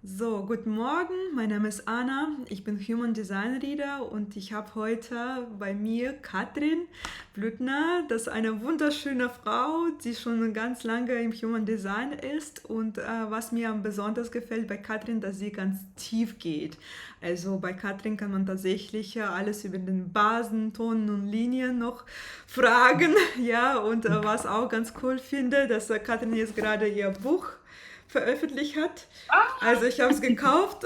So, guten Morgen, mein Name ist Anna, ich bin Human Design Reader und ich habe heute bei mir Katrin Blüthner, das ist eine wunderschöne Frau, die schon ganz lange im Human Design ist und was mir am besonders gefällt bei Katrin, dass sie ganz tief geht. Also bei Katrin kann man tatsächlich alles über den Basen, Tonen und Linien noch fragen, ja, und was auch ganz cool finde, dass Katrin jetzt gerade ihr Buch veröffentlicht hat. Ah, Also ich habe es gekauft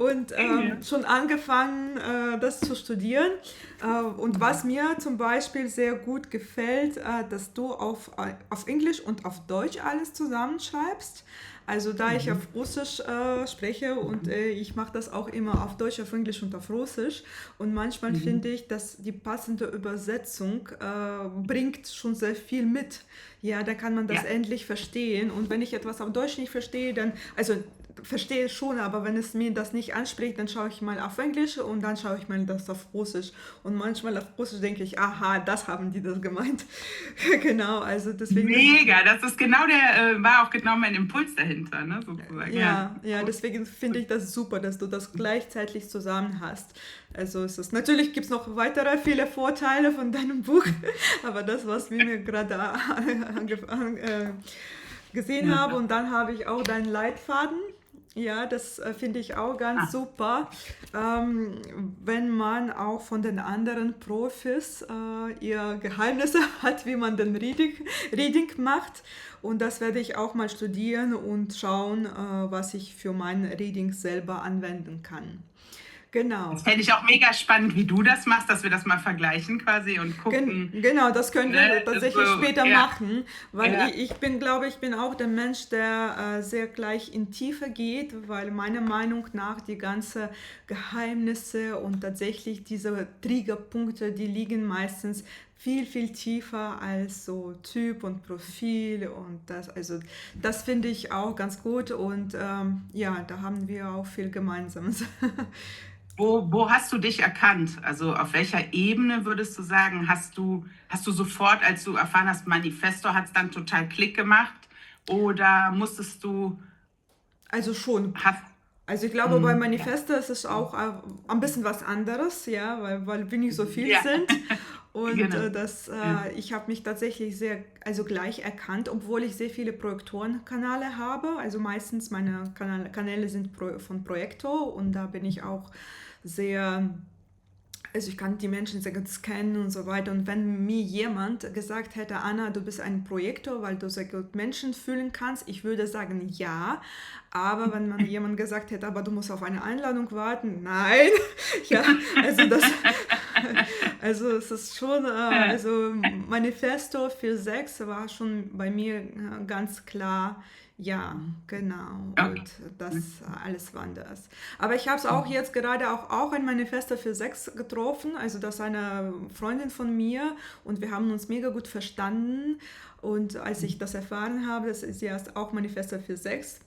und Dinge. schon angefangen, das zu studieren. Und was mir zum Beispiel sehr gut gefällt, dass du auf Englisch und auf Deutsch alles zusammenschreibst. Also da ich auf Mhm. Russisch spreche und ich mache das auch immer auf Deutsch, auf Englisch und auf Russisch. Und manchmal finde Mhm. ich, dass die passende Übersetzung bringt schon sehr viel mit. Ja, da kann man das Ja, endlich verstehen. Und wenn ich etwas auf Deutsch nicht verstehe, dann, also verstehe schon, aber wenn es mir das nicht anspricht, dann schaue ich mal auf Englisch und dann schaue ich mal das auf Russisch. Und manchmal auf Russisch denke ich, aha, das haben die das gemeint. Genau, also deswegen, mega. Das ist genau war auch genau mein Impuls dahinter, ne, sozusagen. Ja, ja, cool. deswegen finde ich das super, dass du das gleichzeitig zusammen hast. Also es ist, natürlich gibt es noch weitere viele Vorteile von deinem Buch, aber das, was wir mir gerade gesehen Ja. habe und dann habe ich auch deinen Leitfaden. Ja, das finde ich auch ganz Ah, super, ähm, wenn man auch von den anderen Profis ihr Geheimnisse hat, wie man den Reading macht. Und das werde ich auch mal studieren und schauen, was ich für mein Reading selber anwenden kann. das Genau. fände ich auch mega spannend, wie du das machst, dass wir das mal vergleichen quasi und gucken. Genau, das können Ne? wir So, tatsächlich später ja, machen, weil ja. ich bin, glaube ich, bin auch der Mensch, der sehr gleich in Tiefe geht, weil meiner Meinung nach die ganzen Geheimnisse und tatsächlich diese Triggerpunkte, die liegen meistens viel, viel tiefer als so Typ und Profil und das, also das finde ich auch ganz gut und ja, da haben wir auch viel Gemeinsames. Wo hast du dich erkannt? Also auf welcher Ebene würdest du sagen, hast du sofort, als du erfahren hast, Manifesto, hat es dann total Klick gemacht? Oder musstest du, Also schon. hast, Also ich glaube, bei ja. Manifesto ist es auch ein bisschen was anderes, ja, weil wir nicht so viel Ja, sind. Und genau. Ja. ich habe mich tatsächlich sehr, also gleich erkannt, obwohl ich sehr viele Projektorenkanäle habe. Also meistens meine Kanäle sind von Projektor und da bin ich auch sehr, also ich kann die Menschen sehr gut scannen und so weiter. Und wenn mir jemand gesagt hätte, Anna, du bist ein Projektor, weil du sehr gut Menschen fühlen kannst, ich würde sagen ja. Aber wenn man jemand gesagt hätte, aber du musst auf eine Einladung warten, nein. Ja, also das, also es ist schon, also Manifesto für sechs war schon bei mir ganz klar, ja, genau. Okay. Und das alles war anders. Aber ich habe es auch jetzt gerade auch ein Manifesto für sechs getroffen. Also das ist eine Freundin von mir und wir haben uns mega gut verstanden. Und als ich das erfahren habe, dass sie erst auch Manifesto für sechs,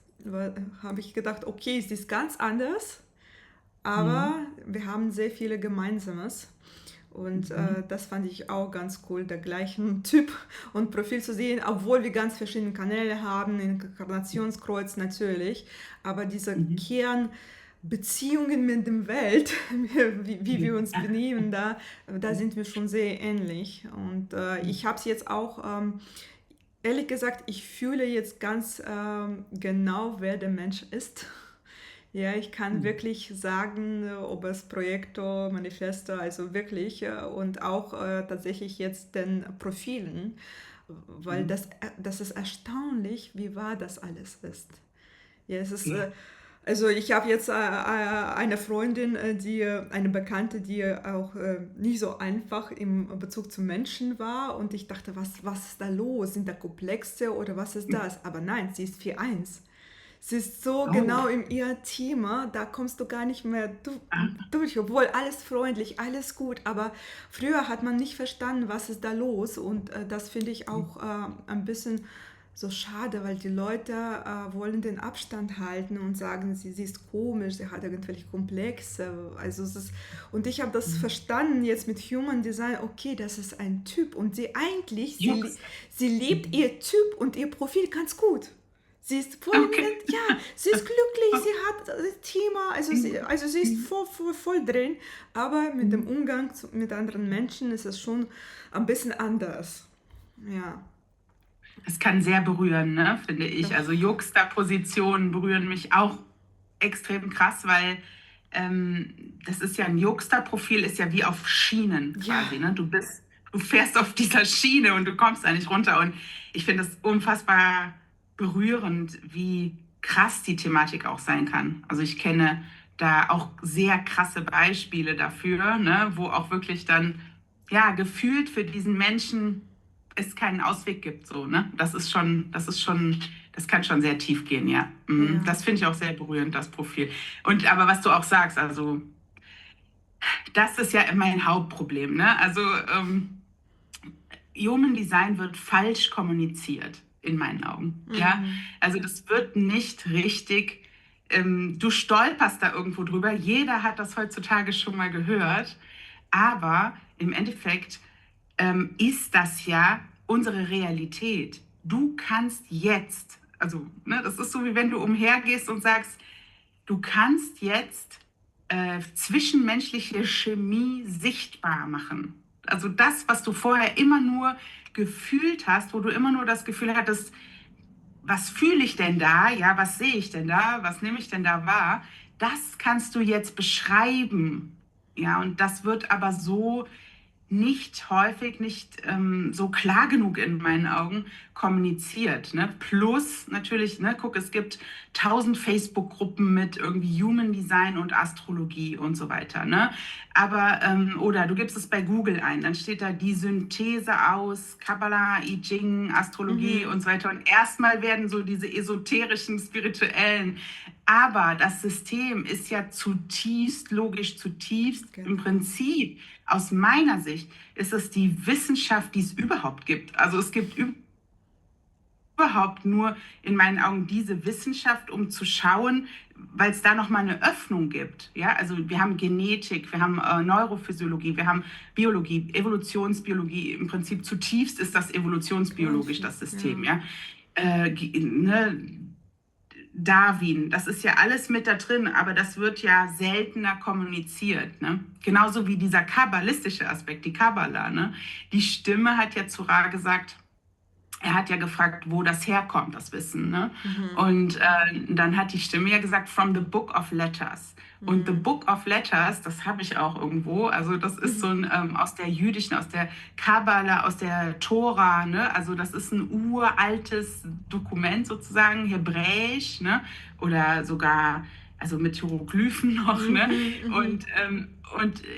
habe ich gedacht, okay, es ist ganz anders, aber Mhm. wir haben sehr viele Gemeinsames. Und Mhm. das fand ich auch ganz cool, der gleichen Typ und Profil zu sehen, obwohl wir ganz verschiedene Kanäle haben, Inkarnationskreuz natürlich, aber diese Mhm. Kernbeziehungen mit dem Welt, wie wir uns Ja. benehmen, da sind wir schon sehr ähnlich. Und ich habe es jetzt auch, ehrlich gesagt, ich fühle jetzt ganz genau, wer der Mensch ist. Ja, ich kann wirklich sagen, ob es Projektor, Manifesto, also wirklich und auch tatsächlich jetzt den Profilen, weil Mhm. das ist erstaunlich, wie wahr das alles ist. Ja, es ist, Ja. also ich habe jetzt eine Freundin, eine Bekannte, die auch nicht so einfach im Bezug zu Menschen war und ich dachte, was ist da los? Sind da Komplexe oder was ist das? Aber nein, sie ist 4-1. Sie ist so Oh. genau in ihr Thema, da kommst du gar nicht mehr Ah. durch, obwohl alles freundlich, alles gut, aber früher hat man nicht verstanden, was ist da los und das finde ich auch ein bisschen so schade, weil die Leute wollen den Abstand halten und sagen, sie ist komisch, sie hat irgendwelche Komplexe, also es ist, und ich habe das verstanden jetzt mit Human Design, okay, das ist ein Typ und sie eigentlich, Jux. sie lebt ihr Typ und ihr Profil ganz gut. Sie ist voll, Okay. ja, sie ist glücklich, sie hat das Thema, sie ist voll drin, aber mit dem Umgang mit anderen Menschen ist es schon ein bisschen anders. Ja, Es kann sehr berühren, ne, finde ich. Also doch, Juxtapositionen berühren mich auch extrem krass, weil das ist ja ein Juxtaprofil, ist ja wie auf Schienen ja, quasi. Ne? Du fährst auf dieser Schiene und du kommst da nicht runter. Und ich finde es unfassbar berührend, wie krass die Thematik auch sein kann. Also ich kenne da auch sehr krasse Beispiele dafür, ne? Wo auch wirklich dann ja gefühlt für diesen Menschen es keinen Ausweg gibt, so, ne? Das kann schon sehr tief gehen, ja. ja, Das finde ich auch sehr berührend, das Profil. Und aber was du auch sagst, also das ist ja mein Hauptproblem, ne? Also Human Design wird falsch kommuniziert, in meinen Augen, ja? mhm. Also das wird nicht richtig, du stolperst da irgendwo drüber, jeder hat das heutzutage schon mal gehört, aber im Endeffekt ist das ja unsere Realität. Du kannst jetzt, also ne, das ist so wie wenn du umhergehst und sagst, du kannst jetzt zwischenmenschliche Chemie sichtbar machen. Also das, was du vorher immer nur gefühlt hast, wo du immer nur das Gefühl hattest, was fühle ich denn da? Ja, was sehe ich denn da? Was nehme ich denn da wahr? Das kannst du jetzt beschreiben. Ja, und das wird aber so nicht häufig, nicht so klar genug in meinen Augen kommuniziert. Ne? Plus natürlich, ne, guck, es gibt 1000 Facebook-Gruppen mit irgendwie Human Design und Astrologie und so weiter. Ne? Aber, oder du gibst es bei Google ein, dann steht da die Synthese aus Kabbalah, I Ching, Astrologie und Mhm. so weiter. Und erstmal werden so diese esoterischen, spirituellen, aber das System ist ja zutiefst logisch, zutiefst im Genau. Prinzip aus meiner Sicht ist es die Wissenschaft, die es überhaupt gibt. Also es gibt überhaupt nur in meinen Augen diese Wissenschaft, um zu schauen, weil es da nochmal eine Öffnung gibt. Ja, also wir haben Genetik, wir haben Neurophysiologie, wir haben Biologie, Evolutionsbiologie. Im Prinzip zutiefst ist das evolutionsbiologisch Quantisch, das System. ja. Ja, ne, Darwin, das ist ja alles mit da drin, aber das wird ja seltener kommuniziert. Ne? Genauso wie dieser kabbalistische Aspekt, die Kabbala. Ne? Die Stimme hat ja zu Ra gesagt, er hat ja gefragt, wo das herkommt, das Wissen. Ne? Mhm. Und dann hat die Stimme ja gesagt, from the Book of Letters. Und the Mhm. Book of Letters, das habe ich auch irgendwo, also das ist so Mhm. ein aus der jüdischen, aus der Kabbala, aus der Tora, ne? Also das ist ein uraltes Dokument sozusagen, hebräisch, ne? Oder sogar, also mit Hieroglyphen noch, ne? Mhm. Und, Mhm.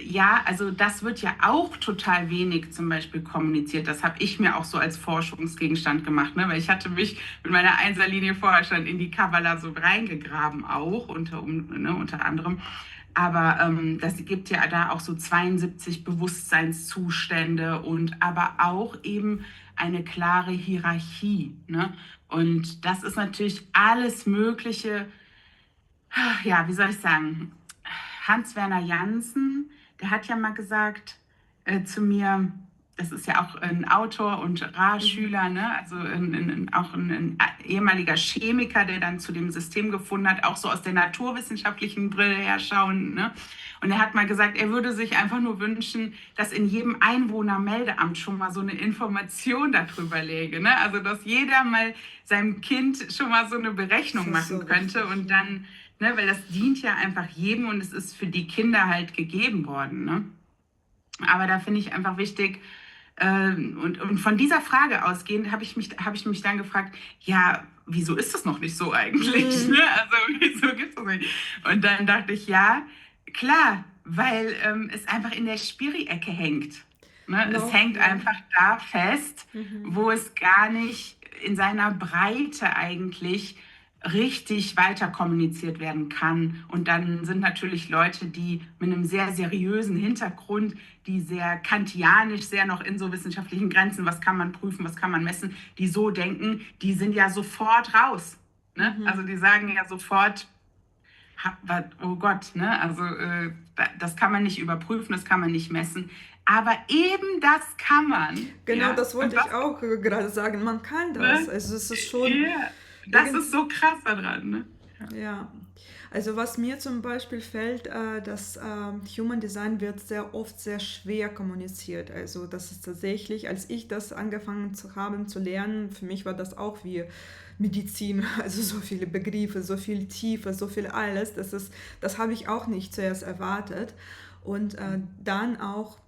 ja, also das wird ja auch total wenig zum Beispiel kommuniziert. Das habe ich mir auch so als Forschungsgegenstand gemacht, ne? Weil ich hatte mich mit meiner Einserlinie vorher schon in die Kabbala so reingegraben, auch unter anderem. Aber das gibt ja da auch so 72 Bewusstseinszustände und aber auch eben eine klare Hierarchie. Ne? Und das ist natürlich alles Mögliche, ja, wie soll ich sagen, Hans-Werner Janssen, der hat ja mal gesagt zu mir, das ist ja auch ein Autor und Mhm. Ra-Schüler, ne? Also auch ein ehemaliger Chemiker, der dann zu dem System gefunden hat, auch so aus der naturwissenschaftlichen Brille her schauen. Ne? Und er hat mal gesagt, er würde sich einfach nur wünschen, dass in jedem Einwohnermeldeamt schon mal so eine Information darüber läge. Ne? Also dass jeder mal seinem Kind schon mal so eine Das Berechnung ist so machen könnte wichtig, und ja. dann, ne, weil das dient ja einfach jedem und es ist für die Kinder halt gegeben worden. Ne? Aber da finde ich einfach wichtig, und von dieser Frage ausgehend habe ich mich dann gefragt, ja, wieso ist das noch nicht so eigentlich? Ne? Mhm. Also wieso gibt es das nicht? Und dann dachte ich, ja, klar, weil es einfach in der Spiri-Ecke hängt. Ne? Es Noch, hängt ja. einfach da fest, Mhm. wo es gar nicht in seiner Breite eigentlich richtig weiter kommuniziert werden kann. Und dann sind natürlich Leute, die mit einem sehr seriösen Hintergrund, die sehr kantianisch, sehr noch in so wissenschaftlichen Grenzen, was kann man prüfen, was kann man messen, die so denken, die sind ja sofort raus. Ne? Also Mhm. die sagen ja sofort, oh Gott, ne? Also das kann man nicht überprüfen, das kann man nicht messen. Aber eben das kann man, Genau, ja. das Und wollte was, ich auch gerade sagen. Man kann das. ne? Also es ist schon, Ja. Das ist so krass daran, ne? Ja. Ja, also was mir zum Beispiel fällt, dass Human Design wird sehr oft sehr schwer kommuniziert. Also das ist tatsächlich, als ich das angefangen zu haben zu lernen, für mich war das auch wie Medizin, also so viele Begriffe, so viel Tiefe, so viel alles. Das habe ich auch nicht zuerst erwartet. Und dann auch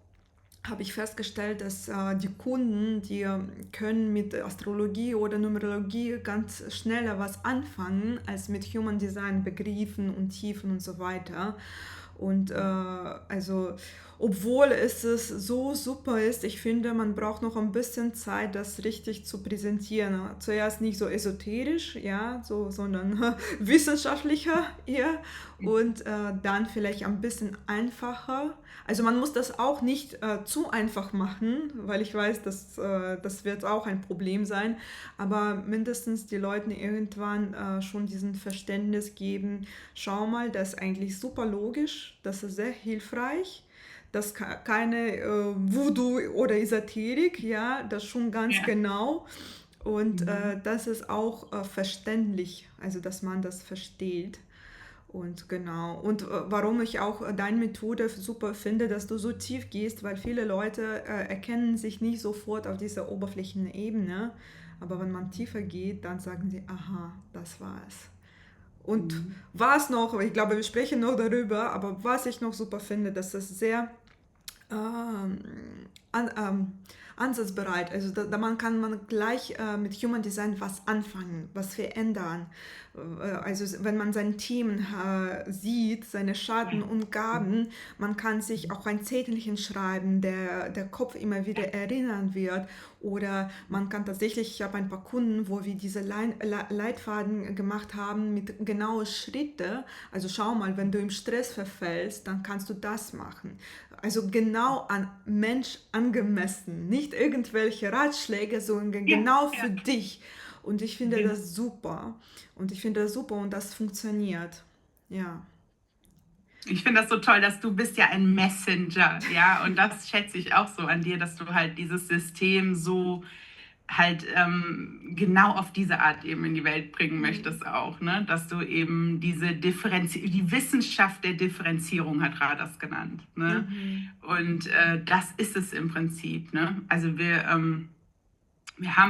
habe ich festgestellt, dass die Kunden, die können mit Astrologie oder Numerologie ganz schneller was anfangen als mit Human Design Begriffen und Tiefen und so weiter. Und also, obwohl es so super ist, ich finde, man braucht noch ein bisschen Zeit, das richtig zu präsentieren. Zuerst nicht so esoterisch, ja, so, sondern wissenschaftlicher eher und dann vielleicht ein bisschen einfacher. Also man muss das auch nicht zu einfach machen, weil ich weiß, dass das wird auch ein Problem sein, aber mindestens die Leuten irgendwann schon diesen Verständnis geben, schau mal, das ist eigentlich super logisch, das ist sehr hilfreich. Das ist keine Voodoo oder Esoterik, ja, das schon ganz Ja. genau. Und Mhm. das ist auch verständlich, also dass man das versteht. Und genau. Und warum ich auch deine Methode super finde, dass du so tief gehst, weil viele Leute erkennen sich nicht sofort auf dieser Oberflächenebene. Aber wenn man tiefer geht, dann sagen sie, aha, das war es. Und Mhm. was noch, ich glaube, wir sprechen noch darüber, aber was ich noch super finde, dass es sehr ähm, an, ansatzbereit. Also man kann man gleich mit Human Design was anfangen, was verändern. Also wenn man seine Themen sieht, seine Ja. Schatten und Gaben, man kann sich auch ein Zettelchen schreiben, der Kopf immer wieder erinnern wird. Oder man kann tatsächlich, ich habe ein paar Kunden, wo wir diese Leitfaden gemacht haben mit genauen Schritten. Also schau mal, wenn du im Stress verfällst, dann kannst du das machen. Also genau an Mensch angemessen, nicht irgendwelche Ratschläge, sondern Ja, genau ja, für dich. Und ich finde genau. das super. Und ich finde das super und das funktioniert. Ja. Ich finde das so toll, dass du bist ja ein Messenger, ja, und das schätze ich auch so an dir, dass du halt dieses System so halt genau auf diese Art eben in die Welt bringen möchtest auch, ne? Dass du eben die Wissenschaft der Differenzierung hat Radas genannt, ne? Mhm. Und das ist es im Prinzip, ne? Also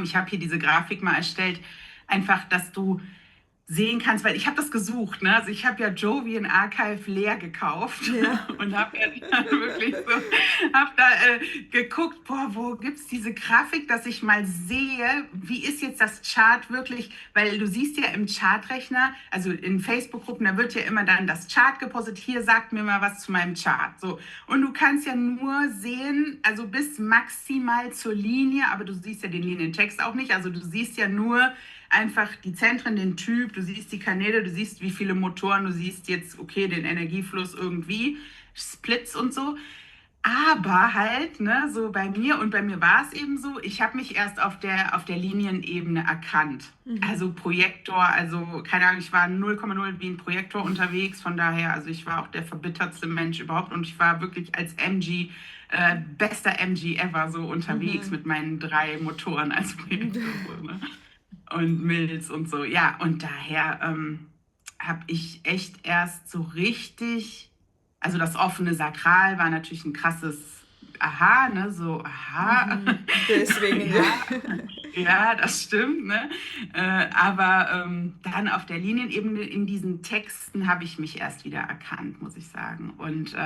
ich habe hier diese Grafik mal erstellt, einfach, dass du sehen kannst, weil ich habe das gesucht, ne? Also ich habe ja Jovian Archive leer gekauft Ja. und habe ja dann wirklich so, habe da geguckt, boah, wo gibt es diese Grafik, dass ich mal sehe, wie ist jetzt das Chart wirklich, weil du siehst ja im Chartrechner, also in Facebook-Gruppen, da wird ja immer dann das Chart gepostet, hier sagt mir mal was zu meinem Chart, so. Und du kannst ja nur sehen, also bis maximal zur Linie, aber du siehst ja den Linientext auch nicht, also du siehst ja nur einfach die Zentren, den Typ, du siehst die Kanäle, du siehst, wie viele Motoren, du siehst jetzt, okay, den Energiefluss irgendwie, Splits und so. Aber halt, ne, so bei mir war es eben so, ich habe mich erst auf der Linienebene erkannt. Mhm. Also Projektor, also keine Ahnung, ich war 0,0 wie ein Projektor unterwegs, von daher, also ich war auch der verbittertste Mensch überhaupt und ich war wirklich als MG, bester MG ever so unterwegs Mhm. mit meinen 3 Motoren als Projektor. So, ne? Und Mills und so. Ja, und daher habe ich echt erst so richtig, also das offene Sakral war natürlich ein krasses Aha, ne, so aha, Mhm. Deswegen, ja. ja, ja, das stimmt, ne? Aber dann auf der Linienebene in diesen Texten habe ich mich erst wieder erkannt, muss ich sagen. Und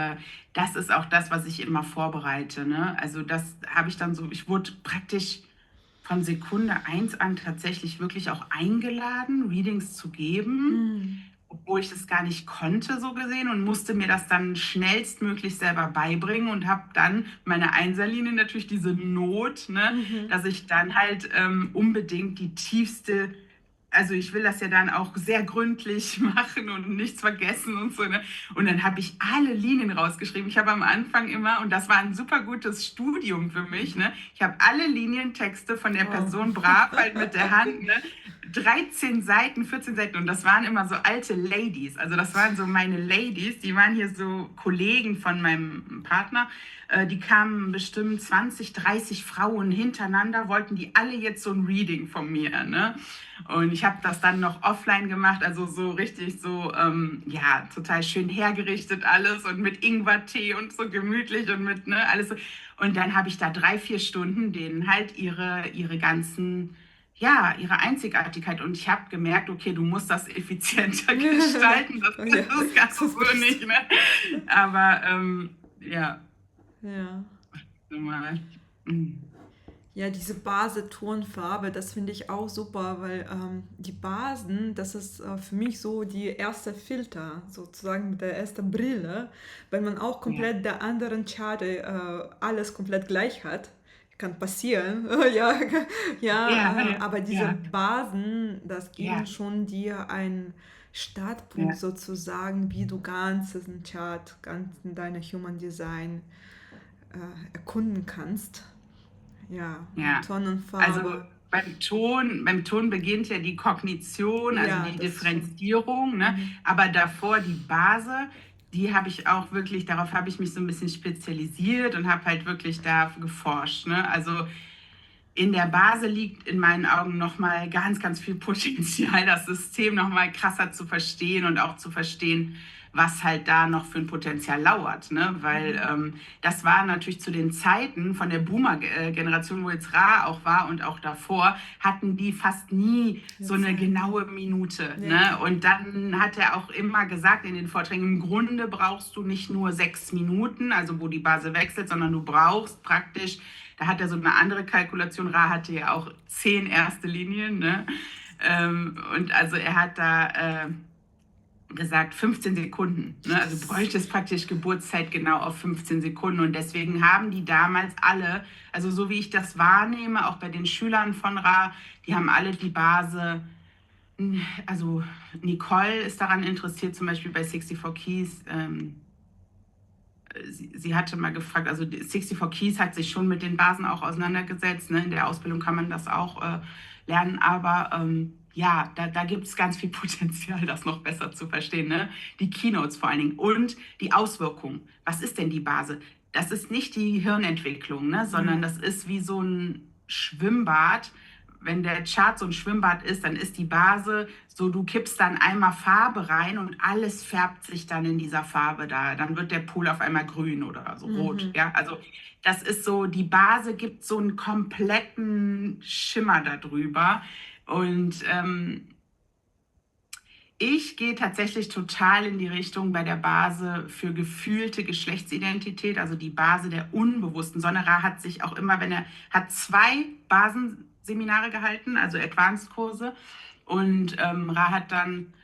das ist auch das, was ich immer vorbereite, ne? Also das habe ich dann so, ich wurde praktisch von Sekunde eins an tatsächlich wirklich auch eingeladen, Readings zu geben, Mhm. obwohl ich das gar nicht konnte, so gesehen, und musste mir das dann schnellstmöglich selber beibringen und habe dann meine Einserlinie natürlich diese Not, ne, Mhm. dass ich dann halt unbedingt die tiefste, also ich will das ja dann auch sehr gründlich machen und nichts vergessen und so. Ne? Und dann habe ich alle Linien rausgeschrieben. Ich habe am Anfang immer, und das war ein super gutes Studium für mich, ne? Ich habe alle Linientexte von der Wow. Person brav halt mit der Hand, ne? 13 Seiten, 14 Seiten und das waren immer so alte Ladies. Also das waren so meine Ladies, die waren hier so Kollegen von meinem Partner. Die kamen bestimmt 20, 30 Frauen hintereinander, wollten die alle jetzt so ein Reading von mir. Ne? Und ich habe das dann noch offline gemacht, also so richtig so, ja, total schön hergerichtet alles und mit Ingwertee und so gemütlich und mit, ne, alles so. Und dann habe ich da 3, 4 Stunden denen halt ihre ganzen, ja, ihre Einzigartigkeit. Und ich habe gemerkt, okay, du musst das effizienter gestalten. Ja, Das kannst du das so ist nicht, ne? Aber ja, ja. normal. Mm. Ja, diese Base-Tonfarbe, das finde ich auch super, weil die Basen, das ist für mich so die erste Filter, sozusagen der erste Brille, weil man auch Ja, komplett der anderen Chart alles komplett gleich hat. Kann passieren, ja, ja, ja, ja, aber diese ja, Basen, das geben ja, schon dir einen Startpunkt ja, sozusagen, wie du ganz diesen Chart, ganz in deiner Human Design erkunden kannst. Ja, und ja. Also Tonnenfarbe. beim Ton beginnt ja die Kognition, also Ja, die das schon. Differenzierung, ne? Mhm. Aber davor die Base, die habe ich auch wirklich, darauf habe ich mich so ein bisschen spezialisiert und habe halt wirklich da geforscht, ne? Also in der Base liegt in meinen Augen nochmal ganz, ganz viel Potenzial, das System nochmal krasser zu verstehen und auch zu verstehen, was halt da noch für ein Potenzial lauert. Ne? Weil Mhm. das war natürlich zu den Zeiten von der Boomer-Generation, wo jetzt Ra auch war und auch davor, hatten die fast nie Ja, so eine Zeit, ne? genaue Minute. Ja. Ne? Und dann hat er auch immer gesagt in den Vorträgen, im Grunde brauchst du nicht nur 6 Minuten, also wo die Base wechselt, sondern du brauchst praktisch, da hat er so eine andere Kalkulation. Ra hatte ja auch 10 erste Linien. Ne? Und also er hat da gesagt 15 Sekunden. Ne? Also bräuchte es praktisch Geburtszeit genau auf 15 Sekunden. Und deswegen haben die damals alle, also so wie ich das wahrnehme, auch bei den Schülern von Ra, die haben alle die Base. Also Nicole ist daran interessiert, zum Beispiel bei 64 Keys. Sie hatte mal gefragt, also 64 Keys hat sich schon mit den Basen auch auseinandergesetzt. Ne? In der Ausbildung kann man das auch lernen, aber ja, da gibt es ganz viel Potenzial, das noch besser zu verstehen. Ne? Die Keynotes vor allen Dingen und die Auswirkungen. Was ist denn die Base? Das ist nicht die Hirnentwicklung, ne? Sondern Mhm. das ist wie so ein Schwimmbad. Wenn der Chart so ein Schwimmbad ist, dann ist die Base so, du kippst dann einmal Farbe rein und alles färbt sich dann in dieser Farbe da. Dann wird der Pool auf einmal grün oder so rot. Mhm. Ja, also das ist so, die Base gibt so einen kompletten Schimmer darüber. Und ich gehe tatsächlich total in die Richtung bei der Base für gefühlte Geschlechtsidentität, also die Base der unbewussten. Sonnerar hat sich auch immer, wenn er hat 2 Basenseminare gehalten, also Advanced-Kurse. Und Ra hat dann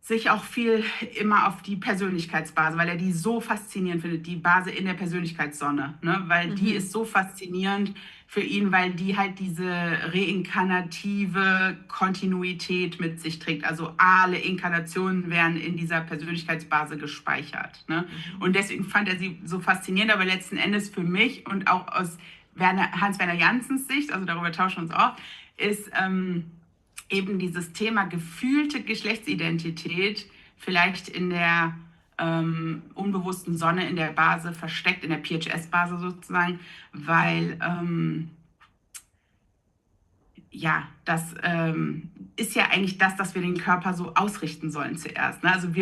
sich auch viel immer auf die Persönlichkeitsbase, weil er die so faszinierend findet, die Base in der Persönlichkeitssonne, ne? Weil die Mhm. ist so faszinierend für ihn, weil die halt diese reinkarnative Kontinuität mit sich trägt. Also alle Inkarnationen werden in dieser Persönlichkeitsbase gespeichert. Ne? Mhm. Und deswegen fand er sie so faszinierend, aber letzten Endes für mich und auch aus Hans-Werner Janssens Sicht, also darüber tauschen wir uns auch, ist eben dieses Thema gefühlte Geschlechtsidentität vielleicht in der unbewussten Sonne in der Base versteckt, in der PHS-Base sozusagen, weil ja, das ist ja eigentlich das, dass wir den Körper so ausrichten sollen zuerst. Ne? Also wie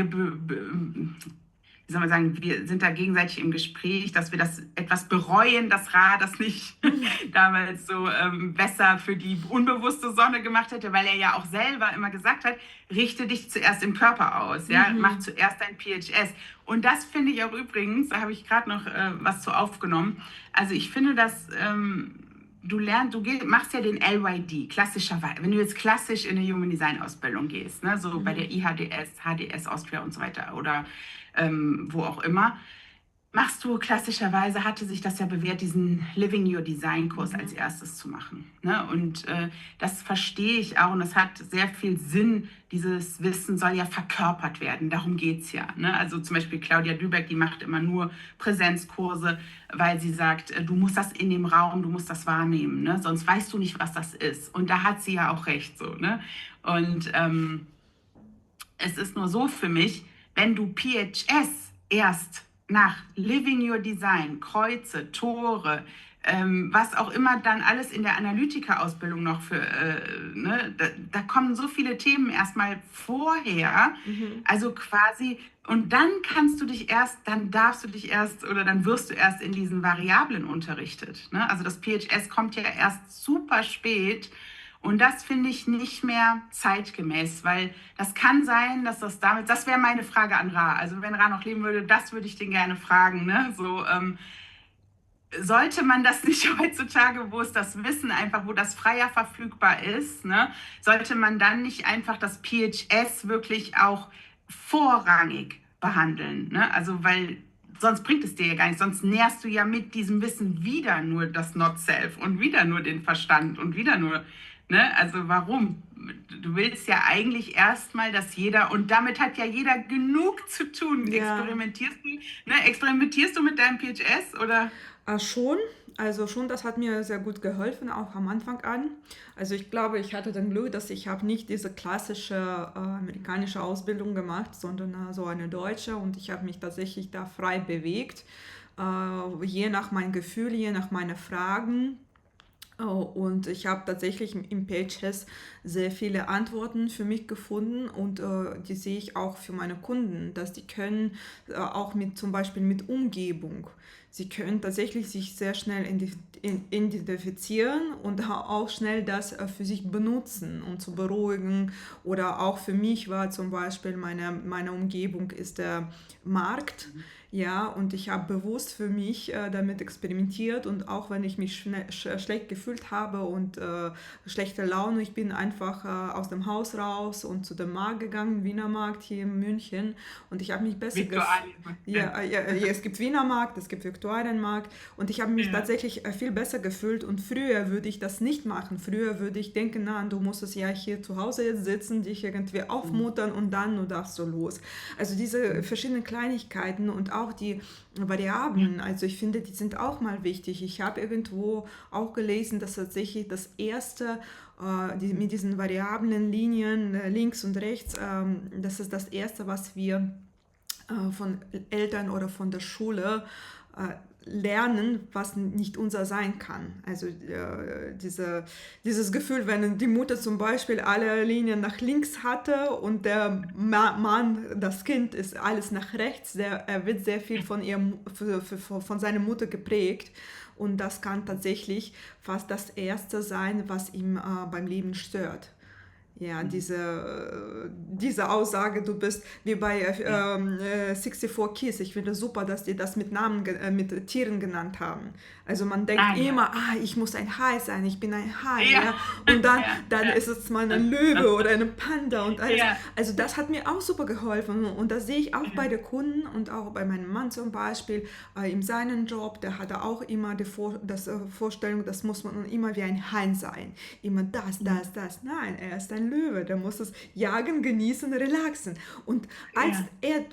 soll man sagen, wir sind da gegenseitig im Gespräch, dass wir das etwas bereuen, dass Ra das nicht damals so besser für die unbewusste Sonne gemacht hätte, weil er ja auch selber immer gesagt hat, richte dich zuerst im Körper aus, ja, mach Mhm. zuerst dein PHS. Und das finde ich auch übrigens, da habe ich gerade noch was zu aufgenommen, also ich finde, dass machst ja den LYD, klassischerweise, wenn du jetzt klassisch in eine Human Design Ausbildung gehst, ne, so bei Mhm. der IHDS, HDS Austria und so weiter oder wo auch immer, machst du klassischerweise, hatte sich das ja bewährt, diesen Living Your Design Kurs als Mhm. erstes zu machen. Ne? Und das verstehe ich auch und das hat sehr viel Sinn. Dieses Wissen soll ja verkörpert werden, darum geht es ja. Ne? Also zum Beispiel Claudia Dübeck, die macht immer nur Präsenzkurse, weil sie sagt, du musst das in dem Raum, du musst das wahrnehmen, ne? Sonst weißt du nicht, was das ist. Und da hat sie ja auch recht so. Ne? Und es ist nur so für mich, wenn du PHS erst nach Living Your Design, Kreuze, Tore, was auch immer dann alles in der Analytiker-Ausbildung noch für, ne, da kommen so viele Themen erstmal vorher, Mhm. also quasi, und dann kannst du dich erst, dann darfst du dich erst oder dann wirst du erst in diesen Variablen unterrichtet. Ne? Also das PHS kommt ja erst super spät. Und das finde ich nicht mehr zeitgemäß, weil das kann sein, dass das damit, das wäre meine Frage an Ra. Also wenn Ra noch leben würde, das würde ich den gerne fragen. Ne? So, sollte man das nicht heutzutage, wo es das Wissen einfach, wo das freier verfügbar ist, ne, sollte man dann nicht einfach das PHS wirklich auch vorrangig behandeln? Ne? Also weil sonst bringt es dir ja gar nichts, sonst nährst du ja mit diesem Wissen wieder nur das Not-Self und wieder nur den Verstand und wieder nur, ne? Also warum? Du willst ja eigentlich erstmal, dass jeder, und damit hat ja jeder genug zu tun. Ja. Experimentierst du mit deinem PHS oder? Schon, also schon, das hat mir sehr gut geholfen, auch am Anfang an. Also ich glaube, ich hatte den Glück, dass ich habe nicht diese klassische amerikanische Ausbildung gemacht, sondern so eine deutsche und ich habe mich tatsächlich da frei bewegt, je nach meinem Gefühl, je nach meinen Fragen. Und ich habe tatsächlich im PHS sehr viele Antworten für mich gefunden und die sehe ich auch für meine Kunden, dass die können auch mit zum Beispiel mit Umgebung, sie können tatsächlich sich sehr schnell identifizieren und auch schnell das für sich benutzen, um zu beruhigen. Oder auch für mich war zum Beispiel meine Umgebung ist der Markt. Ja, und ich habe bewusst für mich damit experimentiert und auch wenn ich mich schlecht gefühlt habe und schlechte Laune, ich bin einfach aus dem Haus raus und zu dem Markt gegangen, Wiener Markt hier in München und ich habe mich besser gefühlt. Viktualien. Ja. Ja, es gibt Wiener Markt, es gibt Viktualienmarkt und ich habe mich Ja. tatsächlich viel besser gefühlt und früher würde ich das nicht machen. Früher würde ich denken, na, du musst es ja hier zu Hause jetzt sitzen, dich irgendwie aufmuttern und dann du darfst so los. Also diese verschiedenen Kleinigkeiten und auch die Variablen, also ich finde, die sind auch mal wichtig. Ich habe irgendwo auch gelesen, dass tatsächlich das erste mit diesen variablen Linien links und rechts, das ist das erste, was wir von Eltern oder von der Schule lernen, was nicht unser sein kann. Also dieses Gefühl, wenn die Mutter zum Beispiel alle Linien nach links hatte und der Mann, das Kind, ist alles nach rechts, er wird sehr viel von seiner Mutter geprägt. Und das kann tatsächlich fast das Erste sein, was ihm beim Leben stört. Ja, diese Aussage, du bist wie bei 64 Kiss. Ich finde super, dass die das mit Namen, mit Tieren genannt haben. Also man denkt Ah ja. immer, ich muss ein Hai sein, ich bin ein Hai. Ja. Ja? Und Ja. dann Ja. ist es mal ein Löwe oder ein Panda und alles. Ja. Also das hat mir auch super geholfen. Und das sehe ich auch bei den Kunden und auch bei meinem Mann zum Beispiel. In seinem Job, der hatte auch immer die Vorstellung, das muss man immer wie ein Hai sein. Immer das. Nein, er ist ein Löwe, der muss es jagen, genießen, relaxen. Und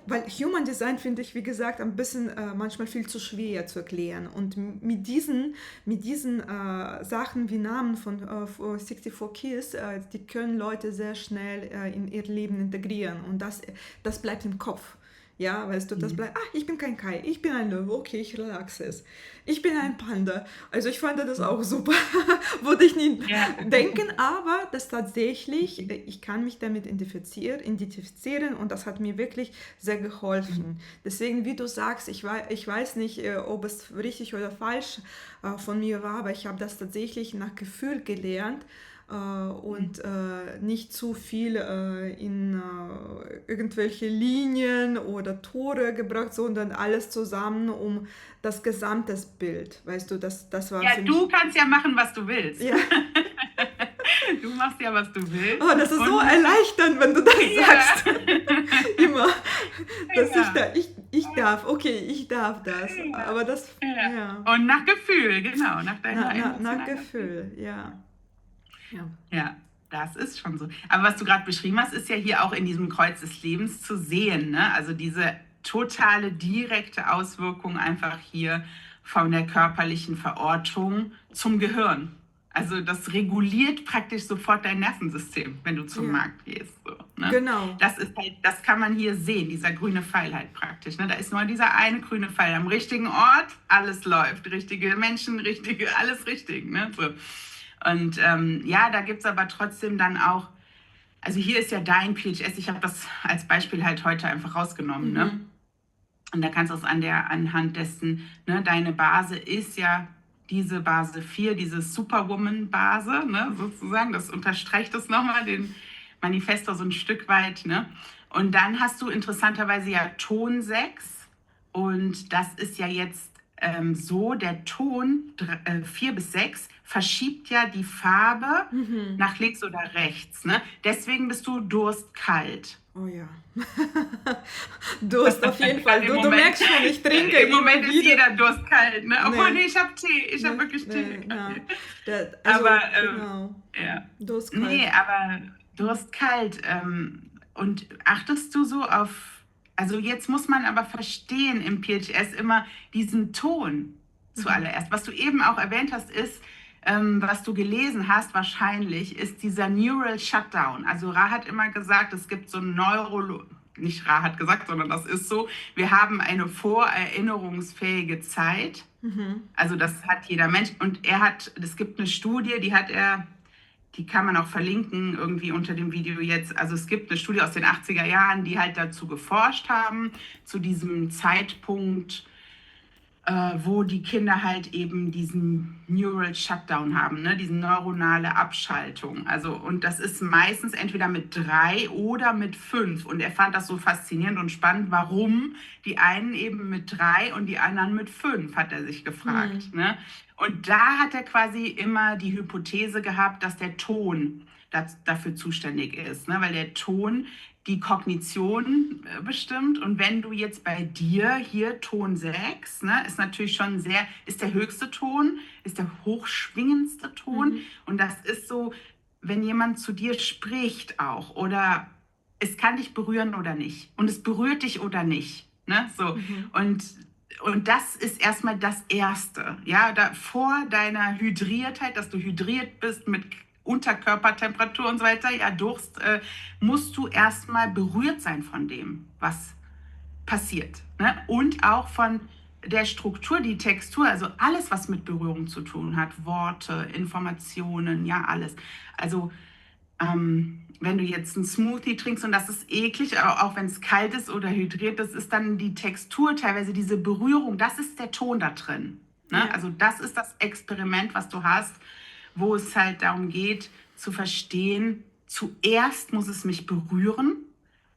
weil Human Design finde ich, wie gesagt, ein bisschen manchmal viel zu schwer zu erklären. Und mit diesen Sachen wie Namen von 64 Keys, die können Leute sehr schnell in ihr Leben integrieren. Und das bleibt im Kopf. Ja, weißt du, das bleibt, ich bin kein Kai, ich bin ein Löwe, okay, ich relaxe es. Ich bin ein Panda. Also ich fand das auch super. Würde ich nie denken, aber das tatsächlich, ich kann mich damit identifizieren und das hat mir wirklich sehr geholfen. Deswegen, wie du sagst, ich weiß nicht, ob es richtig oder falsch von mir war, aber ich habe das tatsächlich nach Gefühl gelernt und nicht zu viel in irgendwelche Linien oder Tore gebracht, sondern alles zusammen um das gesamte Bild. Weißt du, das war Ja, für mich... du kannst ja machen, was du willst. Ja. Du machst ja, was du willst. Oh, das ist so erleichternd, wenn du das sagst. Immer. Dass Ja. ich ich darf das. Ja, Aber das, ja. ja, Und nach Gefühl, genau, nach deiner nach emotionalen Erfüllung. Gefühl, ja. Ja. Ja, das ist schon so. Aber was du gerade beschrieben hast, ist ja hier auch in diesem Kreuz des Lebens zu sehen, ne? Also diese totale direkte Auswirkung einfach hier von der körperlichen Verortung zum Gehirn. Also das reguliert praktisch sofort dein Nervensystem, wenn du zum Ja, Markt gehst. So, ne? genau. Das ist halt, das kann man hier sehen, dieser grüne Pfeil halt praktisch. Ne? Da ist nur dieser eine grüne Pfeil am richtigen Ort, alles läuft, richtige Menschen, richtige, alles richtig. Ne? So. Und ja, da gibt es aber trotzdem dann auch, also hier ist ja dein PHS, ich habe das als Beispiel halt heute einfach rausgenommen, ne? Mhm. Und da kannst du es anhand dessen, ne, deine Base ist ja diese Base 4, diese Superwoman-Base, ne, sozusagen, das unterstreicht es nochmal, den Manifesto so ein Stück weit, ne? Und dann hast du interessanterweise ja Ton 6 und das ist ja jetzt so, der Ton 4 bis 6 verschiebt ja die Farbe Mhm. nach links oder rechts, ne? Deswegen bist du durstkalt. Oh ja. Durst auf jeden Fall. Gerade im Du Moment, merkst schon, ich trinke im immer Moment ist wieder. jeder durstkalt, ne? Obwohl, Nee, nee, ich habe Tee, ich habe nee, wirklich Tee. nee, na. Aber, Also, genau. ja. Durstkalt. Nee, aber durstkalt. Und achtest du so auf, also jetzt muss man aber verstehen im PHS immer diesen Ton Mhm. zuallererst. Was du eben auch erwähnt hast, ist, was du gelesen hast wahrscheinlich, ist dieser Neural Shutdown. Also Ra hat immer gesagt, es gibt so ein nicht Ra hat gesagt, sondern das ist so, wir haben eine vorerinnerungsfähige Zeit. Mhm. Also das hat jeder Mensch. Und es gibt eine Studie, die kann man auch verlinken irgendwie unter dem Video jetzt. Also es gibt eine Studie aus den 80er Jahren, die halt dazu geforscht haben, zu diesem Zeitpunkt, wo die Kinder halt eben diesen Neural Shutdown haben, ne? Diese neuronale Abschaltung. Also, und das ist meistens entweder mit 3 oder mit 5. Und er fand das so faszinierend und spannend, warum die einen eben mit 3 und die anderen mit 5, hat er sich gefragt. Mhm. Ne? Und da hat er quasi immer die Hypothese gehabt, dass der Ton dafür zuständig ist, ne? Weil der Ton die Kognition bestimmt. Und wenn du jetzt bei dir hier Ton 6, ne, ist natürlich schon ist der höchste Ton, ist der hochschwingendste Ton. Mhm. Und das ist so, wenn jemand zu dir spricht auch oder es kann dich berühren oder nicht. Und es berührt dich oder nicht. Ne? So. Mhm. Und das ist erstmal das Erste. Ja, vor deiner Hydriertheit, dass du hydriert bist mit Unterkörpertemperatur und so weiter, ja, Durst, musst du erstmal berührt sein von dem, was passiert. Ne? Und auch von der Struktur, die Textur, also alles, was mit Berührung zu tun hat, Worte, Informationen, ja, alles. Also wenn du jetzt einen Smoothie trinkst und das ist eklig, auch wenn es kalt ist oder hydriert ist, ist dann die Textur, teilweise diese Berührung, das ist der Ton da drin. Ne? Ja. Also das ist das Experiment, was du hast, wo es halt darum geht, zu verstehen, zuerst muss es mich berühren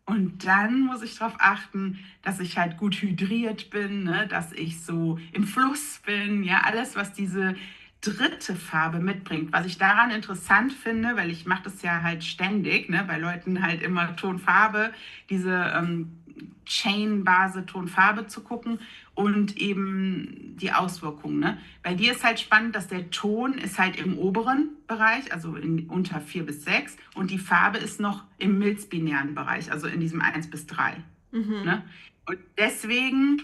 und dann muss ich darauf achten, dass ich halt gut hydriert bin, ne? Dass ich so im Fluss bin, ja, alles, was diese dritte Farbe mitbringt. Was ich daran interessant finde, weil ich mache das ja halt ständig, ne? Bei Leuten halt immer Tonfarbe, diese Chain-Base Tonfarbe zu gucken und eben die Auswirkungen. Ne? Bei dir ist halt spannend, dass der Ton ist halt im oberen Bereich, also unter 4 bis 6 und die Farbe ist noch im milzbinären Bereich, also in diesem 1 bis 3. Mhm. Ne? Und deswegen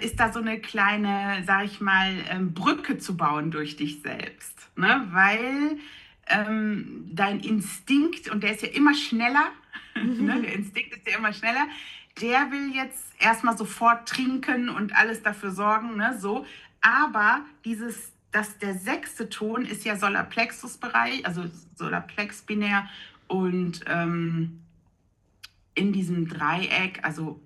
ist da so eine kleine, sag ich mal, Brücke zu bauen durch dich selbst. Ne? Weil dein Instinkt, und der ist ja immer schneller, ne? Der Instinkt ist ja immer schneller, der will jetzt erstmal sofort trinken und alles dafür sorgen, ne? So. Aber der sechste Ton ist ja Solarplexus-Bereich, also Solarplex-binär und in diesem Dreieck, also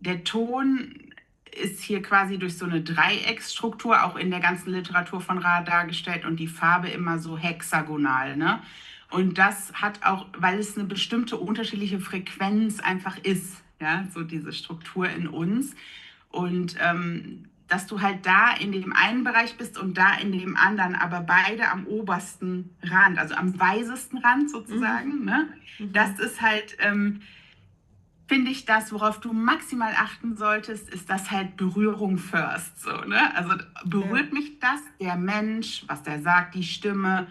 der Ton ist hier quasi durch so eine Dreiecksstruktur auch in der ganzen Literatur von Ra dargestellt und die Farbe immer so hexagonal. Ne? Und das hat auch, weil es eine bestimmte unterschiedliche Frequenz einfach ist, ja, so diese Struktur in uns. Und dass du halt da in dem einen Bereich bist und da in dem anderen, aber beide am obersten Rand, also am weisesten Rand sozusagen. Mhm. Ne? Mhm. Das ist halt finde ich das, worauf du maximal achten solltest, ist das halt Berührung first. So, ne? Also Ja, berührt mich das, der Mensch, was der sagt, die Stimme,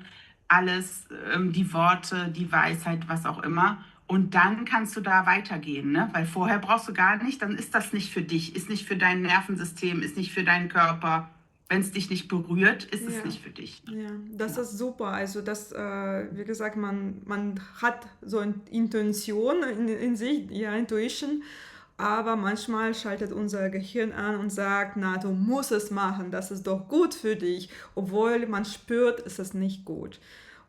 alles, die Worte, die Weisheit, was auch immer. Und dann kannst du da weitergehen, ne? Weil vorher brauchst du gar nicht, dann ist das nicht für dich, ist nicht für dein Nervensystem, ist nicht für deinen Körper. Wenn es dich nicht berührt, ist es ja. nicht für dich. Ne? Ja, das Genau. ist super. Also das, wie gesagt, man hat so eine Intention in sich, ja, Intuition, aber manchmal schaltet unser Gehirn an und sagt, na, du musst es machen, das ist doch gut für dich, obwohl man spürt, es ist nicht gut.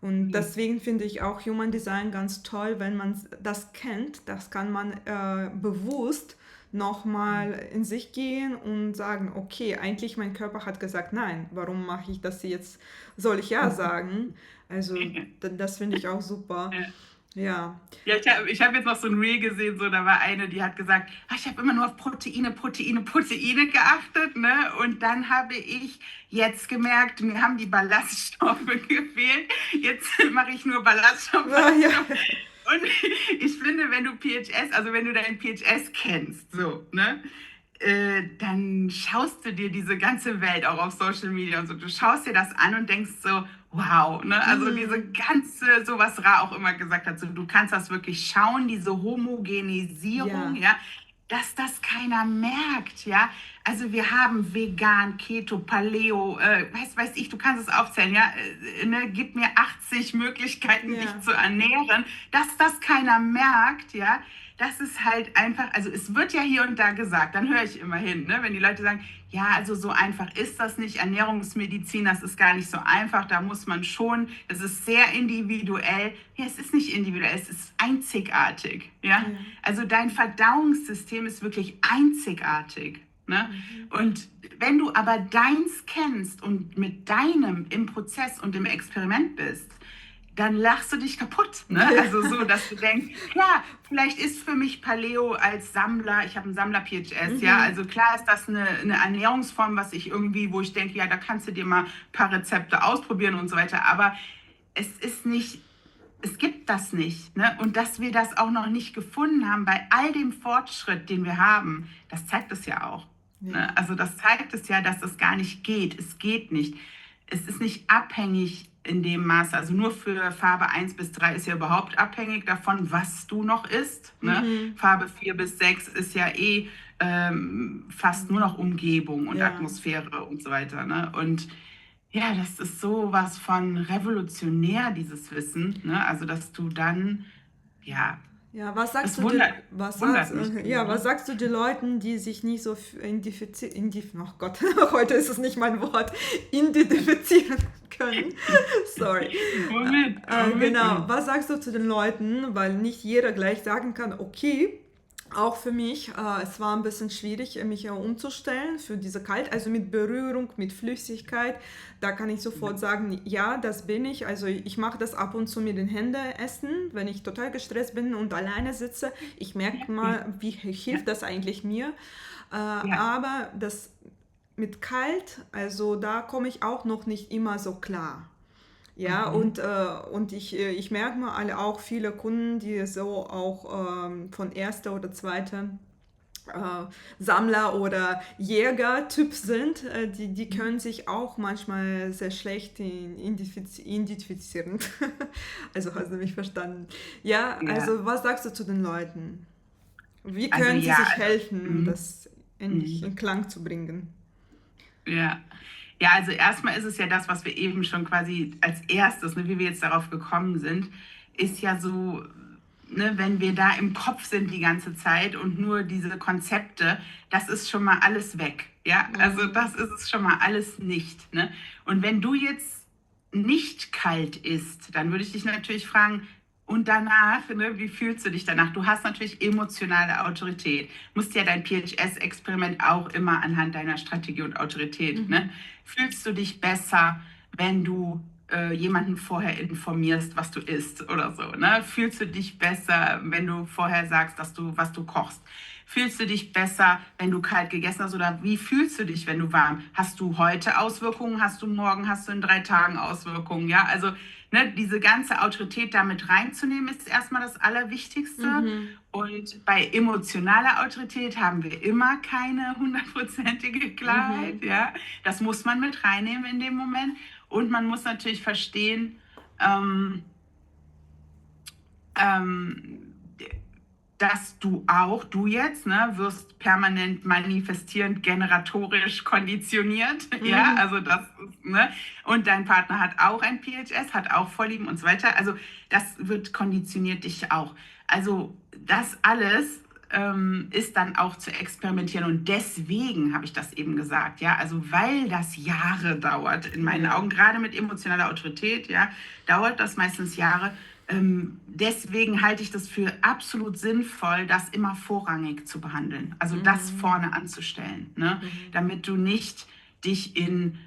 Und Mhm. deswegen finde ich auch Human Design ganz toll, wenn man das kennt, das kann man bewusst nochmal in sich gehen und sagen, okay, eigentlich mein Körper hat gesagt, nein, warum mache ich das jetzt? Soll ich ja sagen? Also das finde ich auch super. Ja. Ja, Ja, ich hab jetzt noch so ein Reel gesehen, so, da war eine, die hat gesagt, ah, ich habe immer nur auf Proteine, Proteine, Proteine geachtet, ne? Und dann habe ich jetzt gemerkt, mir haben die Ballaststoffe gefehlt. Jetzt mache ich nur Ballaststoffe, ja, ja, Ballaststoffe. Und ich finde, wenn du PHS, also wenn du dein PHS kennst, so, ne? Dann schaust du dir diese ganze Welt auch auf Social Media und so, du schaust dir das an und denkst so, wow, ne? Also diese mhm. ganze, so was Ra auch immer gesagt hat, so, du kannst das wirklich schauen, diese Homogenisierung, Ja, ja, dass das keiner merkt, ja. Also wir haben vegan, Keto, Paleo, weiß ich, du kannst es aufzählen, ja, ne? Gib mir 80 Möglichkeiten, dich ja, zu ernähren, dass das keiner merkt, ja. Das ist halt einfach, also es wird ja hier und da gesagt, dann höre ich immer hin, ne? Wenn die Leute sagen, ja, also so einfach ist das nicht, Ernährungsmedizin, das ist gar nicht so einfach, da muss man schon, das ist sehr individuell. Ja, es ist nicht individuell, es ist einzigartig, ja. ja. Also dein Verdauungssystem ist wirklich einzigartig, ne? Mhm. Und wenn du aber deins kennst und mit deinem im Prozess und im Experiment bist, dann lachst du dich kaputt, ne? Ja, Also so, dass du denkst, klar, vielleicht ist für mich Paleo als Sammler, ich habe einen Sammler-PHS, ja, mhm. also klar ist das eine Ernährungsform, was ich irgendwie, wo ich denke, ja, da kannst du dir mal ein paar Rezepte ausprobieren und so weiter, aber es ist nicht, es gibt das nicht, ne? Und dass wir das auch noch nicht gefunden haben, bei all dem Fortschritt, den wir haben, das zeigt es ja auch, Ja, ne? Also das zeigt es ja, dass es gar nicht geht, es geht nicht. Es ist nicht abhängig in dem Maße, also nur für Farbe 1 bis 3 ist ja überhaupt abhängig davon, was du noch isst. Ne? mhm. Farbe 4 bis 6 ist ja eh fast nur noch Umgebung und Ja. Atmosphäre und so weiter. Ne? Und ja, das ist so was von revolutionär, dieses Wissen. Ne? Also, dass du dann, ja, Ja, es wundert mich ja, was immer. sagst du den Leuten, die sich nicht so oh Gott, heute ist es nicht mein Wort, identifizieren können? Sorry. Womit? Genau, was sagst du zu den Leuten, weil nicht jeder gleich sagen kann, okay, auch für mich, es war ein bisschen schwierig, mich umzustellen für diese Kalt, also mit Berührung, mit Flüssigkeit. Da kann ich sofort sagen, ja, das bin ich. Also ich mache das ab und zu mit den Händen essen, wenn ich total gestresst bin und alleine sitze. Ich merke Ja, mal, wie ja, hilft das eigentlich mir. ja. Aber das mit kalt, also da komme ich auch noch nicht immer so klar. Ja, Mhm. und ich merke mal alle auch viele Kunden, die so auch von erster oder zweiter Sammler oder Jäger-Typ sind, die können sich auch manchmal sehr schlecht identifizieren. Also hast du mich verstanden. Ja, Ja, also was sagst du zu den Leuten? Wie also können sie ja, sich also, helfen, mhm. das endlich Mhm. in Klang zu bringen? Ja. Ja, also erstmal ist es ja das, was wir eben schon quasi als erstes, ne, wie wir jetzt darauf gekommen sind, ist ja so, ne, wenn wir da im Kopf sind die ganze Zeit und nur diese Konzepte, das ist schon mal alles weg. Ja, also Mm, das ist es schon mal alles nicht. Ne? Und wenn du jetzt nicht kalt isst, dann würde ich dich natürlich fragen, und danach, ne, wie fühlst du dich danach? Du hast natürlich emotionale Autorität. Musst ja dein PHS-Experiment auch immer anhand deiner Strategie und Autorität. Ne? mhm. Fühlst du dich besser, wenn du jemanden vorher informierst, was du isst oder so, ne? Fühlst du dich besser, wenn du vorher sagst, was du kochst? Fühlst du dich besser, wenn du kalt gegessen hast oder wie fühlst du dich, wenn du warm? Hast du heute Auswirkungen? Hast du morgen? Hast du in 3 Tagen Auswirkungen? Ja, also ne, diese ganze Autorität damit reinzunehmen, ist erstmal das Allerwichtigste. Mhm. Und bei emotionaler Autorität haben wir immer keine hundertprozentige Klarheit. Mhm. Ja, das muss man mit reinnehmen in dem Moment. Und man muss natürlich verstehen, ähm, ähm, dass du jetzt, ne, wirst permanent manifestierend, generatorisch konditioniert, ja, Mhm. also das, ne, und dein Partner hat auch ein PHS, hat auch Vorlieben und so weiter, also das wird konditioniert dich auch. Also das alles ist dann auch zu experimentieren und deswegen habe ich das eben gesagt, ja, also weil das Jahre dauert, in meinen Ja. Augen, gerade mit emotionaler Autorität, ja, dauert das meistens Jahre. Deswegen halte ich das für absolut sinnvoll, das immer vorrangig zu behandeln, also das Mhm. vorne anzustellen, ne? Mhm. Damit du nicht dich in,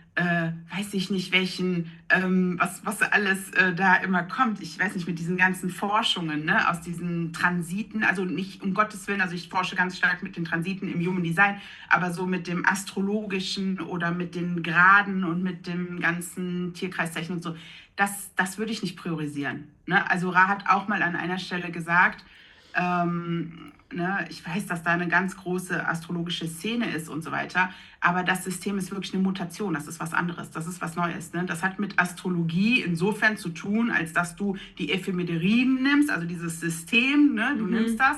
weiß ich nicht welchen, was alles da immer kommt, ich weiß nicht, mit diesen ganzen Forschungen, ne? Aus diesen Transiten, also nicht um Gottes Willen, also ich forsche ganz stark mit den Transiten im Human Design, aber so mit dem Astrologischen oder mit den Graden und mit dem ganzen Tierkreiszeichen und so, das würde ich nicht priorisieren. Ne? Also Ra hat auch mal an einer Stelle gesagt, ne, ich weiß, dass da eine ganz große astrologische Szene ist und so weiter, aber das System ist wirklich eine Mutation, das ist was anderes, das ist was Neues. Ne? Das hat mit Astrologie insofern zu tun, als dass du die Ephemeriden nimmst, also dieses System, ne? Du nimmst Mhm. das,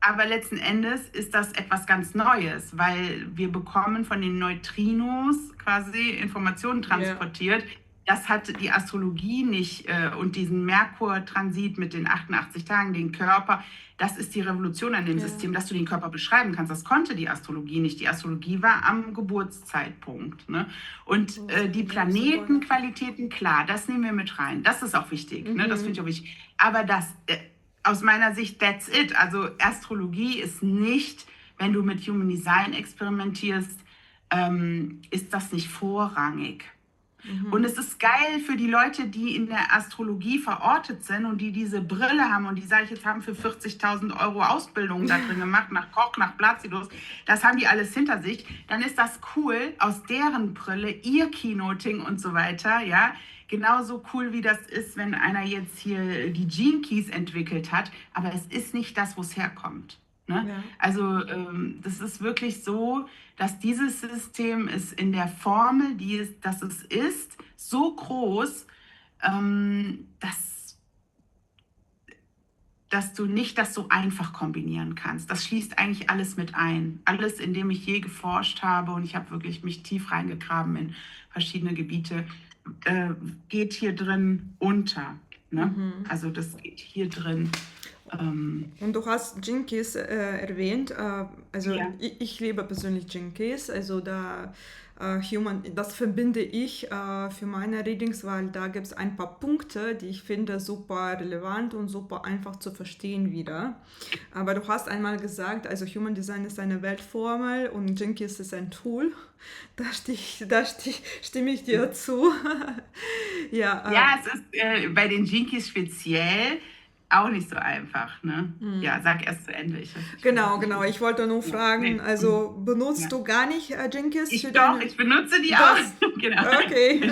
aber letzten Endes ist das etwas ganz Neues, weil wir bekommen von den Neutrinos quasi Informationen Ja. transportiert. Das hat die Astrologie nicht und diesen Merkur-Transit mit den 88 Tagen, den Körper. Das ist die Revolution an dem Ja. System, dass du den Körper beschreiben kannst. Das konnte die Astrologie nicht. Die Astrologie war am Geburtszeitpunkt. Ne? Und Oh, die ja, super. Planetenqualitäten, klar, das nehmen wir mit rein. Das ist auch wichtig. Ne? Das finde ich Mhm. auch wichtig. Aber das aus meiner Sicht, that's it. Also Astrologie ist nicht, wenn du mit Human Design experimentierst, ist das nicht vorrangig. Und Mhm. es ist geil für die Leute, die in der Astrologie verortet sind und die diese Brille haben und die, sage ich jetzt, haben für 40.000 Euro Ausbildung da drin gemacht, nach Koch, nach Placidus, das haben die alles hinter sich, dann ist das cool, aus deren Brille, ihr Keynoting und so weiter, ja, genauso cool wie das ist, wenn einer jetzt hier die Gene Keys entwickelt hat, aber es ist nicht das, wo es herkommt. Ne? Ja. Also das ist wirklich so, dass dieses System ist in der Formel, dass es ist, so groß, dass du nicht das so einfach kombinieren kannst. Das schließt eigentlich alles mit ein. Alles, in dem ich je geforscht habe und ich habe wirklich mich tief reingegraben in verschiedene Gebiete, geht hier drin unter. Ne? Mhm. Also das geht hier drin. Und du hast Jinkies erwähnt. Also Ja. ich liebe persönlich Jinkies. Also da das verbinde ich für meine Readings, weil da gibt es ein paar Punkte, die ich finde super relevant und super einfach zu verstehen wieder. Aber du hast einmal gesagt, also Human Design ist eine Weltformel und Jinkies ist ein Tool. Stimme ich dir zu. Ja, Ja, es ist bei den Jinkies speziell auch nicht so einfach, ne? Ja, sag erst zu Ende. Ich will das genau, nicht genau. Ich wollte nur ja, fragen, nee, also benutzt ja. du gar nicht Jinkies für Ich doch, deine... ich benutze die auch. Das, Genau. okay.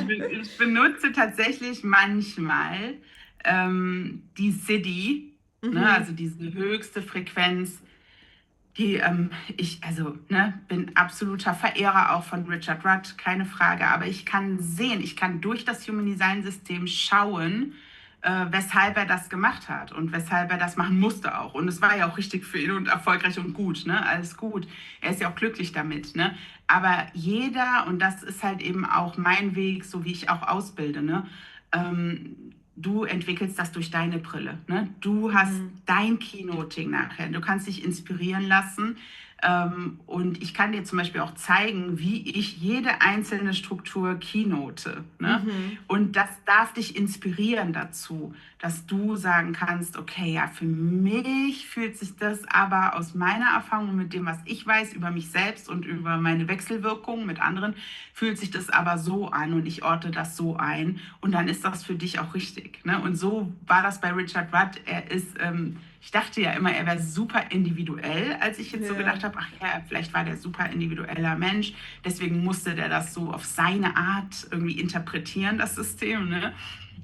Ich benutze tatsächlich manchmal die Siddhi, ne, Mhm. also diese höchste Frequenz, die also ne, bin absoluter Verehrer auch von Richard Rudd, keine Frage, aber ich kann sehen, ich kann durch das Human Design System schauen, weshalb er das gemacht hat und weshalb er das machen musste auch. Und es war ja auch richtig für ihn und erfolgreich und gut, ne? Alles gut. Er ist ja auch glücklich damit, ne? Aber jeder, und das ist halt eben auch mein Weg, so wie ich auch ausbilde, ne? Du entwickelst das durch deine Brille. Ne? Du hast Mhm. dein Keynoting nachher. Du kannst dich inspirieren lassen. Und ich kann dir zum Beispiel auch zeigen, wie ich jede einzelne Struktur keynote. Ne? Mhm. Und das darf dich inspirieren dazu, dass du sagen kannst, okay, ja, für mich fühlt sich das aber aus meiner Erfahrung mit dem, was ich weiß über mich selbst und über meine Wechselwirkungen mit anderen, fühlt sich das aber so an und ich orte das so ein und dann ist das für dich auch richtig. Ne? Und so war das bei Richard Rudd. Ich dachte ja immer, er wäre super individuell, als ich jetzt so Ja. gedacht habe, ach ja, vielleicht war der super individueller Mensch, deswegen musste der das so auf seine Art irgendwie interpretieren, das System. Ne?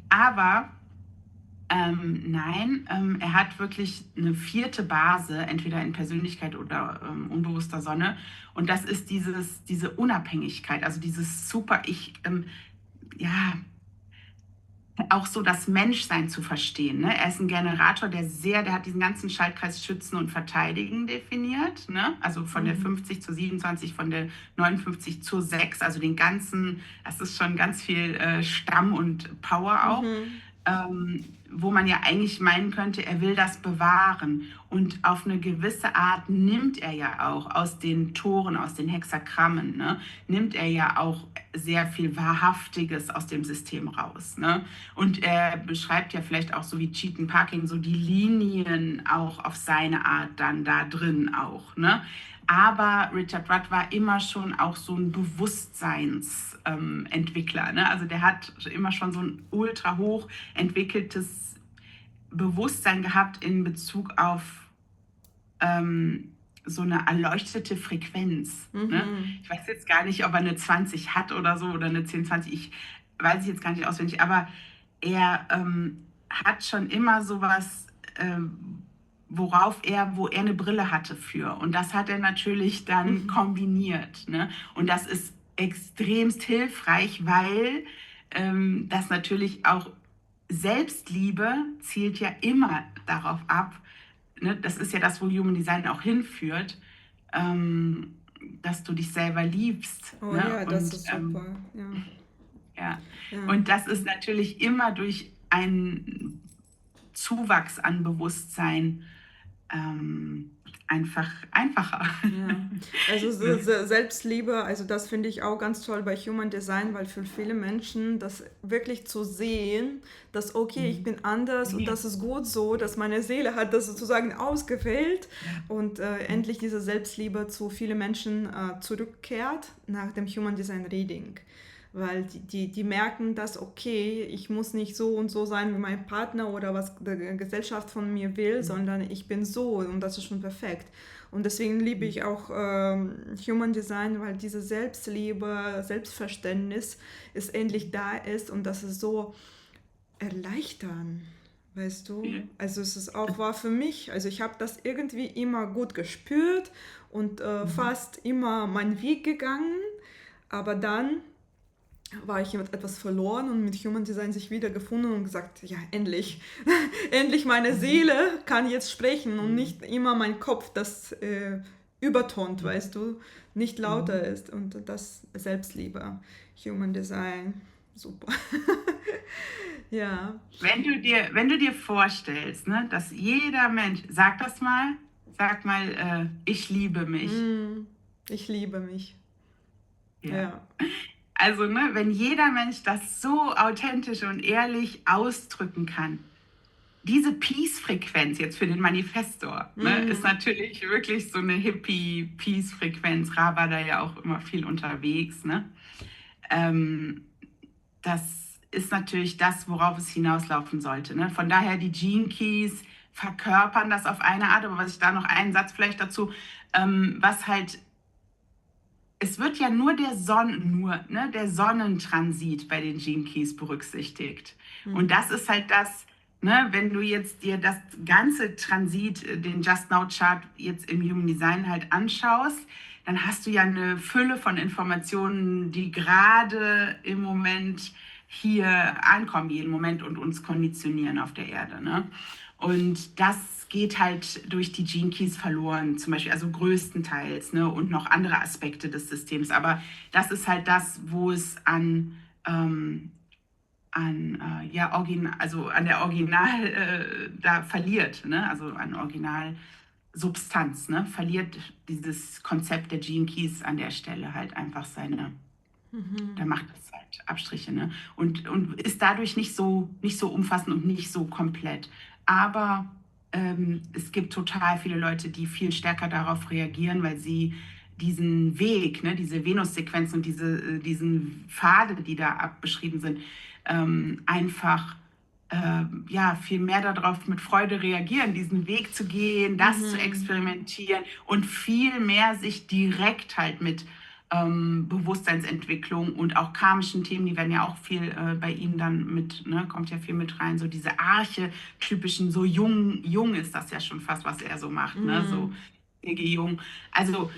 Aber nein, er hat wirklich eine vierte Base, entweder in Persönlichkeit oder unbewusster Sonne. Und das ist diese Unabhängigkeit, also dieses super, ja, auch so das Menschsein zu verstehen. Ne? Er ist ein Generator, der hat diesen ganzen Schaltkreis Schützen und Verteidigen definiert. Ne? Also von der Mhm. 50 zur 27, von der 59 zur 6, also den ganzen, das ist schon ganz viel Stamm und Power auch. Mhm. Wo man ja eigentlich meinen könnte, er will das bewahren. Und auf eine gewisse Art nimmt er ja auch aus den Toren, aus den Hexagrammen, ne, nimmt er ja auch sehr viel Wahrhaftiges aus dem System raus. Ne? Und er beschreibt ja vielleicht auch so wie Cheaton Parking so die Linien auch auf seine Art dann da drin auch. Ne? Aber Richard Rudd war immer schon auch so ein Bewusstseinsentwickler. Ne? Also der hat immer schon so ein ultra hoch entwickeltes Bewusstsein gehabt in Bezug auf so eine erleuchtete Frequenz. Ne? Mhm. Ich weiß jetzt gar nicht, ob er eine 20 hat oder so oder eine 1020. Ich weiß es jetzt gar nicht auswendig, aber er hat schon immer sowas, wo er eine Brille hatte für. Und das hat er natürlich dann Mhm. kombiniert. Ne? Und das ist extremst hilfreich, weil das natürlich auch Selbstliebe zielt ja immer darauf ab, ne, das ist ja das, wo Human Design auch hinführt, ähm, dass du dich selber liebst. Oh Ne? ja, das ist super. Ja. Ja. Ja. Und das ist natürlich immer durch einen Zuwachs an Bewusstsein ähm, einfacher. Ja, also Ne? Selbstliebe, also das finde ich auch ganz toll bei Human Design, weil für viele Menschen das wirklich zu sehen, dass okay, ich bin anders und Ja, das ist gut so, dass meine Seele hat das sozusagen ausgewählt ja, und endlich diese Selbstliebe zu vielen Menschen zurückkehrt nach dem Human Design Reading. Weil die merken, dass, okay, ich muss nicht so und so sein wie mein Partner oder was die Gesellschaft von mir will, sondern ich bin so und das ist schon perfekt. Und deswegen liebe ich auch Human Design, weil diese Selbstliebe, Selbstverständnis ist endlich da ist und das ist so erleichtern, weißt du? ja. Also es ist auch war für mich, also ich habe das irgendwie immer gut gespürt und fast immer meinen Weg gegangen, aber dann war ich mit etwas verloren und mit Human Design sich wiedergefunden und gesagt, ja, endlich, endlich meine Seele kann jetzt sprechen und nicht immer mein Kopf das übertont, weißt du, nicht lauter ist und das Selbstliebe, Human Design, super. Ja. Wenn du dir vorstellst, ne, dass jeder Mensch, sag mal, ich liebe mich. Mm, ich liebe mich. Ja. Ja. Also, ne, wenn jeder Mensch das so authentisch und ehrlich ausdrücken kann, diese Peace-Frequenz jetzt für den Manifestor, ne, ist Mm, natürlich wirklich so eine Hippie-Peace-Frequenz. Ra war da ja auch immer viel unterwegs. Ne? Ähm, das ist natürlich das, worauf es hinauslaufen sollte. Ne? Von daher die Gene Keys verkörpern das auf eine Art, aber was ich da noch einen Satz vielleicht dazu, was halt es wird ja nur der Sonnentransit bei den Gene Keys berücksichtigt. Und mm, das ist halt das, ne, wenn du jetzt dir das ganze Transit, den Just Now Chart jetzt im Human Design halt anschaust, dann hast du ja eine Fülle von Informationen, die gerade im Moment hier ankommen, jeden Moment und uns konditionieren auf der Erde. Ne? Und das geht halt durch die Gene Keys verloren, zum Beispiel, also größtenteils, ne, und noch andere Aspekte des Systems. Aber das ist halt das, wo es also an der Original da verliert, ne? Also an Original Substanz, ne? Verliert dieses Konzept der Gene Keys an der Stelle halt einfach seine, da Mhm. macht es halt Abstriche, ne? Und ist dadurch nicht so umfassend und nicht so komplett. Aber es gibt total viele Leute, die viel stärker darauf reagieren, weil sie diesen Weg, ne, diese Venus-Sequenz und diesen Pfade, die da beschrieben sind, einfach ja, viel mehr darauf mit Freude reagieren, diesen Weg zu gehen, das zu Mhm. experimentieren und viel mehr sich direkt halt mit Bewusstseinsentwicklung und auch karmischen Themen, die werden ja auch viel bei ihm dann mit, ne, kommt ja viel mit rein, so diese archetypischen, so jung ist das ja schon fast, was er so macht, ne, so Mhm. C.G. Jung. Also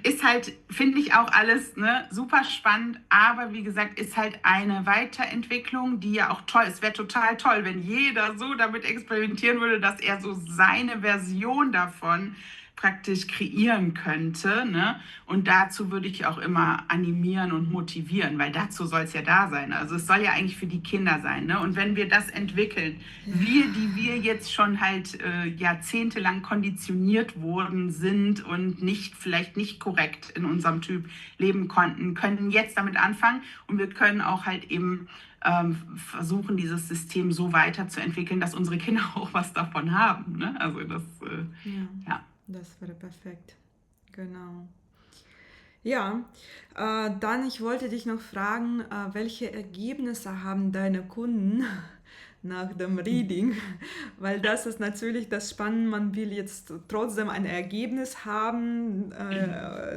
ist halt, finde ich auch alles, ne, super spannend, aber wie gesagt, ist halt eine Weiterentwicklung, die ja auch toll ist. Es wäre total toll, wenn jeder so damit experimentieren würde, dass er so seine Version davon praktisch kreieren könnte. Ne? Und dazu würde ich auch immer animieren und motivieren, weil dazu soll es ja da sein. Also es soll ja eigentlich für die Kinder sein. Ne? Und wenn wir das entwickeln, wir, Ja. die wir jetzt schon halt jahrzehntelang konditioniert worden sind und nicht, vielleicht nicht korrekt in unserem Typ leben konnten, können jetzt damit anfangen und wir können auch halt eben versuchen, dieses System so weiterzuentwickeln, dass unsere Kinder auch was davon haben. Ne? Also das, Ja, ja. das wäre perfekt. Genau. Ja, dann ich wollte dich noch fragen, welche Ergebnisse haben deine Kunden nach dem Reading? Weil das ist natürlich das Spannende, man will jetzt trotzdem ein Ergebnis haben,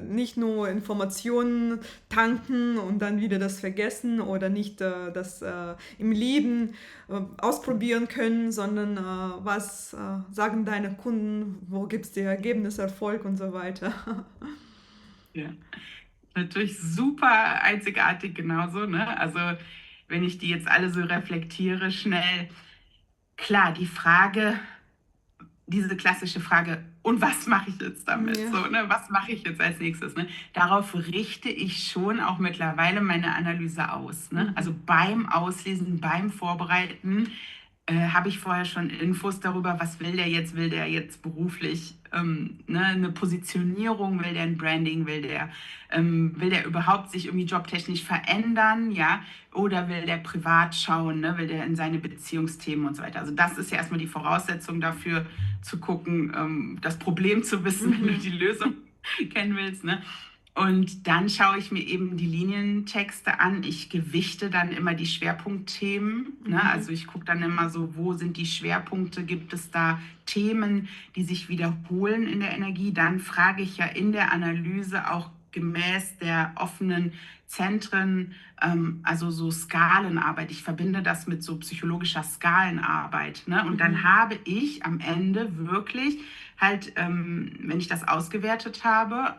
nicht nur Informationen tanken und dann wieder das vergessen oder nicht das im Leben ausprobieren können, sondern was sagen deine Kunden, wo gibt es die Ergebnisse, Erfolg und so weiter. Ja. Natürlich super einzigartig genauso, ne? Also wenn ich die jetzt alle so reflektiere, schnell, klar, die Frage, diese klassische Frage, und was mache ich jetzt damit? Ja. So, ne? Was mache ich jetzt als nächstes? Ne? Darauf richte ich schon auch mittlerweile meine Analyse aus. Ne? Also Mhm. beim Auslesen, beim Vorbereiten habe ich vorher schon Infos darüber, was will der jetzt? Will der jetzt beruflich ne, eine Positionierung? Will der ein Branding? Will der überhaupt sich irgendwie jobtechnisch verändern? Ja? Oder will der privat schauen? Ne? Will der in seine Beziehungsthemen und so weiter? Also das ist ja erstmal die Voraussetzung dafür, zu gucken, das Problem zu wissen, wenn du Mhm. die Lösung kennen willst. Ne? Und dann schaue ich mir eben die Linientexte an. Ich gewichte dann immer die Schwerpunktthemen. Ne? Mhm. Also ich gucke dann immer so, wo sind die Schwerpunkte? Gibt es da Themen, die sich wiederholen in der Energie? Dann frage ich ja in der Analyse auch gemäß der offenen Zentren, also so Skalenarbeit. Ich verbinde das mit so psychologischer Skalenarbeit. Ne? Und dann Mhm. habe ich am Ende wirklich halt, wenn ich das ausgewertet habe,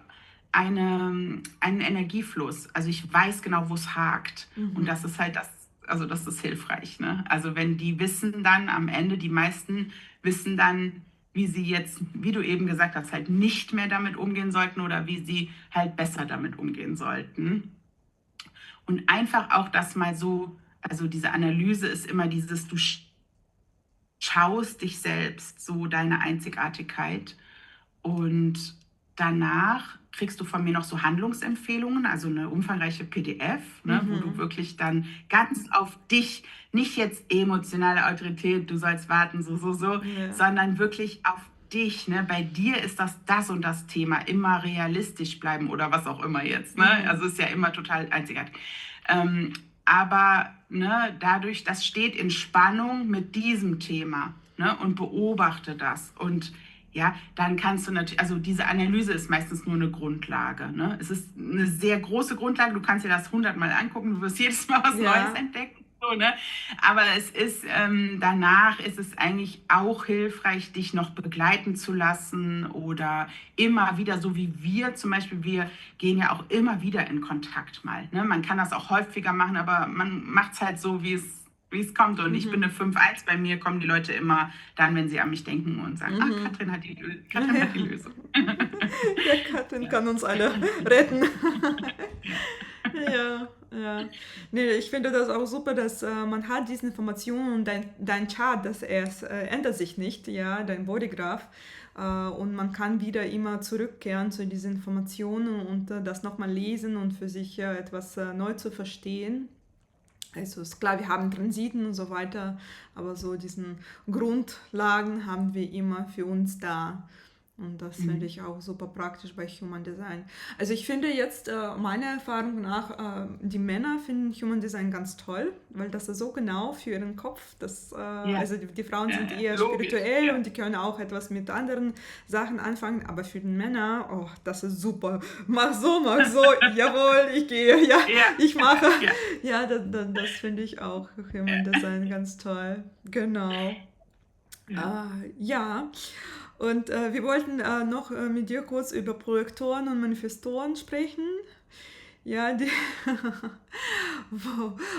einen Energiefluss. Also ich weiß genau, wo es hakt. Und das Mhm. ist halt das, also das ist hilfreich. Ne? Also wenn die wissen dann am Ende, die meisten wissen dann, wie sie jetzt, wie du eben gesagt hast, halt nicht mehr damit umgehen sollten oder wie sie halt besser damit umgehen sollten. Und einfach auch das mal so, also diese Analyse ist immer dieses, du schaust dich selbst, so deine Einzigartigkeit und danach kriegst du von mir noch so Handlungsempfehlungen, also eine umfangreiche PDF, ne, wo du Mhm. wirklich dann ganz auf dich, nicht jetzt emotionale Autorität, du sollst warten, so, Ja. sondern wirklich auf dich. Ne? Bei dir ist das und das Thema, immer realistisch bleiben oder was auch immer jetzt. Ne? Mhm. Also ist ja immer total einzigartig. Ähm, aber ne, dadurch, das steht in Spannung mit diesem Thema, ne, und beobachte das. Und ja, dann kannst du natürlich, also diese Analyse ist meistens nur eine Grundlage. Ne? Es ist eine sehr große Grundlage, du kannst dir das 100-mal angucken, du wirst jedes Mal was Neues Ja. entdecken. So, ne? Aber es ist, danach ist es eigentlich auch hilfreich, dich noch begleiten zu lassen oder immer wieder, so wie wir zum Beispiel, wir gehen ja auch immer wieder in Kontakt mal. Ne? Man kann das auch häufiger machen, aber man macht es halt so, wie es kommt. Und ich bin eine Mhm. 5-1. Bei mir kommen die Leute immer dann, wenn sie an mich denken und sagen, ach, Mhm. Katrin hat die Lösung. Ja, Katrin Ja. kann uns alle retten. Ja, ja. Nee, ich finde das auch super, dass man hat diese Informationen und dein Chart, das erst ändert sich nicht, ja, dein Bodygraph. und man kann wieder immer zurückkehren zu diesen Informationen und das nochmal lesen und für sich etwas neu zu verstehen. Also ist klar, wir haben Transiten und so weiter, aber so diesen Grundlagen haben wir immer für uns da. Und das finde Mhm. ich auch super praktisch bei Human Design. Also ich finde jetzt, meiner Erfahrung nach, die Männer finden Human Design ganz toll, weil das ist so genau für ihren Kopf. Ja, Also die Frauen ja, sind ja, eher logisch, spirituell ja. und die können auch etwas mit anderen Sachen anfangen, aber für den Männer, oh, das ist super. Mach so, jawohl, ich gehe, ja, Ja, ich mache. ja, Ja, das finde ich auch Human ja, Design ganz toll. Genau. ja. Ja, und wir wollten noch mit dir kurz über Projektoren und Manifestoren sprechen. Ja,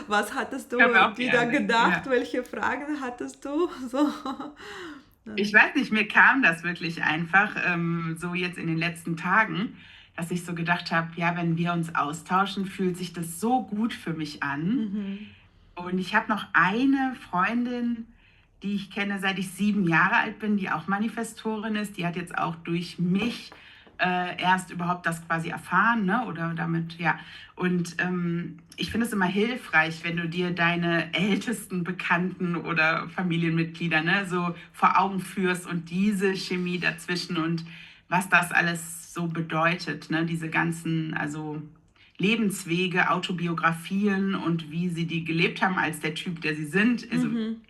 was hattest du Können wir auch dir da gerne, gedacht? ja. Welche Fragen hattest du? So. Ich weiß nicht, mir kam das wirklich einfach so jetzt in den letzten Tagen, dass ich so gedacht habe, ja, wenn wir uns austauschen, fühlt sich das so gut für mich an. Mhm. Und ich habe noch eine Freundin, die ich kenne, seit ich 7 Jahre alt bin, die auch Manifestorin ist. Die hat jetzt auch durch mich erst überhaupt das quasi erfahren, ne? Oder damit, ja. Und ich finde es immer hilfreich, wenn du dir deine ältesten Bekannten oder Familienmitglieder, ne, so vor Augen führst und diese Chemie dazwischen und was das alles so bedeutet, ne? Diese ganzen, also Lebenswege, Autobiografien und wie sie die gelebt haben als der Typ, der sie sind. Also Mhm.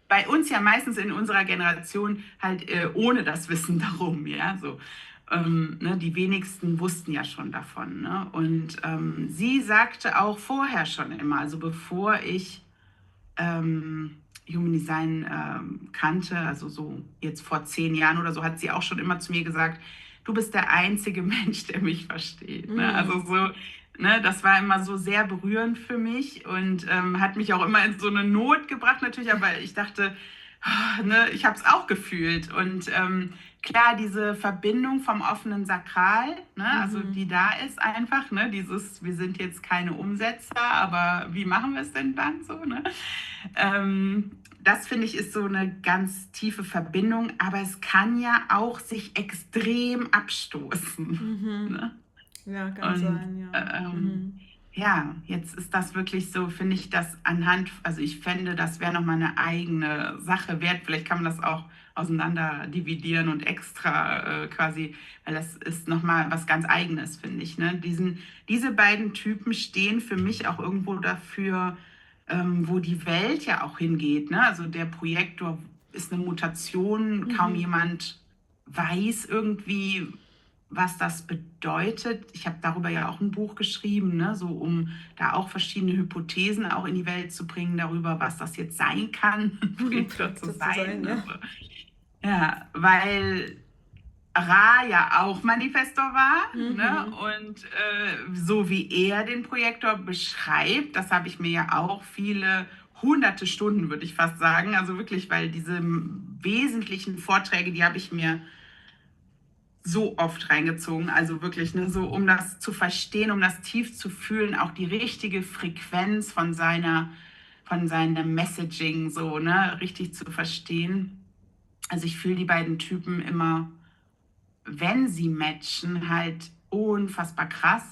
bei uns ja meistens in unserer Generation halt ohne das Wissen darum, ja, so. Ne, die wenigsten wussten ja schon davon. Ne? Und sie sagte auch vorher schon immer, also bevor ich Human Design kannte, also so jetzt vor 10 Jahren oder so, hat sie auch schon immer zu mir gesagt, du bist der einzige Mensch, der mich versteht. Ne? Also Mhm. so, ne, das war immer so sehr berührend für mich und hat mich auch immer in so eine Not gebracht natürlich, aber ich dachte, ne, ich habe es auch gefühlt und klar, diese Verbindung vom offenen Sakral, ne, also Mhm. die da ist einfach, ne, dieses, wir sind jetzt keine Umsetzer, aber wie machen wir es denn dann so, ne? Das finde ich ist so eine ganz tiefe Verbindung, aber es kann ja auch sich extrem abstoßen. Mhm. Ne? Ja, kann Und sein, ja. Mhm. ja, jetzt ist das wirklich so, finde ich das anhand, also ich fände, das wäre nochmal eine eigene Sache wert. Vielleicht kann man das auch auseinander dividieren und extra quasi, weil das ist nochmal was ganz Eigenes, finde ich. Ne? Diese beiden Typen stehen für mich auch irgendwo dafür, wo die Welt ja auch hingeht. Ne? Also der Projektor ist eine Mutation, kaum Mhm. jemand weiß irgendwie, was das bedeutet. Ich habe darüber ja auch ein Buch geschrieben, ne, so um da auch verschiedene Hypothesen auch in die Welt zu bringen darüber, was das jetzt sein kann, Projektor zu Projektor zu sein, sein. ja. Also, ja, weil Ra ja auch Manifestor war, ne? Mhm. Und so wie er den Projektor beschreibt, das habe ich mir ja auch viele hunderte Stunden, würde ich fast sagen, also wirklich, weil diese wesentlichen Vorträge, die habe ich mir so oft reingezogen. Also wirklich, ne, so um das zu verstehen, um das tief zu fühlen, auch die richtige Frequenz von seinem Messaging so, ne, richtig zu verstehen. Also ich fühle die beiden Typen immer, wenn sie matchen, halt unfassbar krass.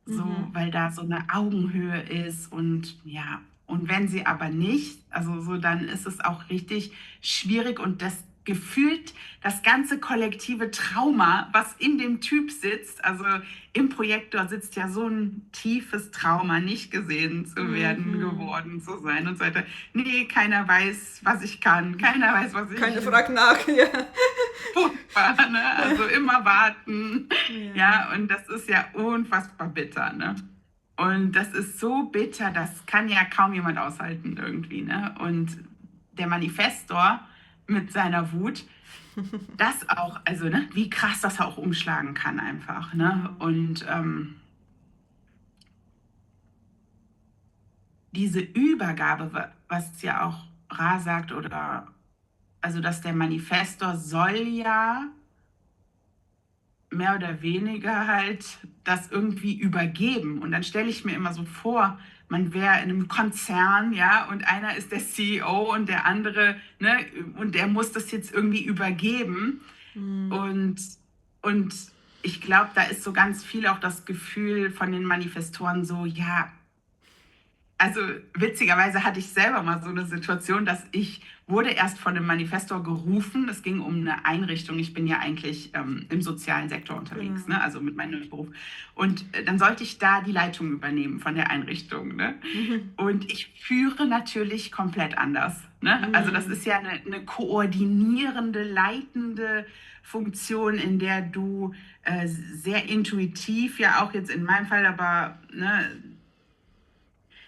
So, Mhm. weil da so eine Augenhöhe ist und ja, und wenn sie aber nicht, also so, dann ist es auch richtig schwierig und das gefühlt das ganze kollektive Trauma, was in dem Typ sitzt, also im Projektor sitzt ja so ein tiefes Trauma, nicht gesehen zu werden, Mhm. geworden zu sein und so weiter. Nee, keiner weiß, was ich kann, keiner weiß, was Keine ich Frage nach, ja. furchtbar, ne? Also immer warten. Ja. Ja, und das ist ja unfassbar bitter, ne? Und das ist so bitter, das kann ja kaum jemand aushalten irgendwie, ne? Und der Manifestor mit seiner Wut, das auch, also, ne, wie krass das auch umschlagen kann einfach, ne? Mhm. Und diese Übergabe, was ja auch Ra sagt, oder also dass der Manifestor soll ja mehr oder weniger halt das irgendwie übergeben. Und dann stelle ich mir immer so vor, man wäre in einem Konzern, ja, und einer ist der CEO und der andere, ne, und der muss das jetzt irgendwie übergeben. Mhm. Und, und ich glaube, da ist so ganz viel auch das Gefühl von den Manifestoren so, ja, also witzigerweise hatte ich selber mal so eine Situation, dass ich wurde erst von einem Manifestor gerufen. Es ging um eine Einrichtung. Ich bin ja eigentlich im sozialen Sektor unterwegs, Genau. ne? Also mit meinem Beruf. Und dann sollte ich da die Leitung übernehmen von der Einrichtung. Ne? Mhm. Und ich führe natürlich komplett anders. Ne? Also das Mhm. ist ja eine koordinierende, leitende Funktion, in der du sehr intuitiv, ja auch jetzt in meinem Fall, aber ne,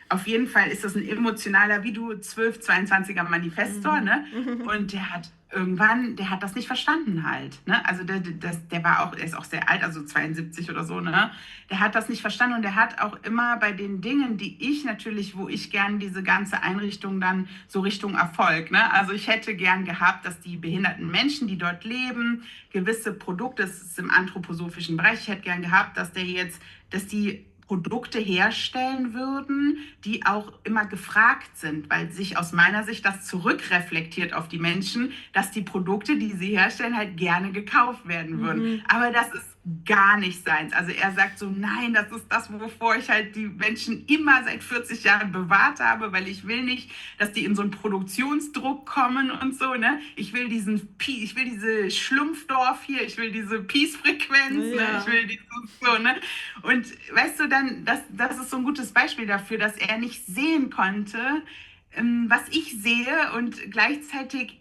auf jeden Fall ist das ein emotionaler, wie du 12, 22er Manifestor, Mhm. ne? Und der hat das nicht verstanden halt, ne? Also der war auch, er ist auch sehr alt, also 72 oder so, ne? Der hat das nicht verstanden und der hat auch immer bei den Dingen, die ich natürlich, wo ich gern diese ganze Einrichtung dann so Richtung Erfolg, ne? Also ich hätte gern gehabt, dass die behinderten Menschen, die dort leben, gewisse Produkte, das ist im anthroposophischen Bereich, ich hätte gern gehabt, dass die Produkte herstellen würden, die auch immer gefragt sind, weil sich aus meiner Sicht das zurückreflektiert auf die Menschen, dass die Produkte, die sie herstellen, halt gerne gekauft werden würden. Mhm. Aber das ist gar nicht seins. Also er sagt so, nein, das ist das, wovor ich halt die Menschen immer seit 40 Jahren bewahrt habe, weil ich will nicht, dass die in so einen Produktionsdruck kommen und so, ne? Ich will diese Schlumpfdorf hier, ich will diese Peace-Frequenz, ne? Ich Ja. will dieses so, ne? Und weißt du dann, das ist so ein gutes Beispiel dafür, dass er nicht sehen konnte, was ich sehe und gleichzeitig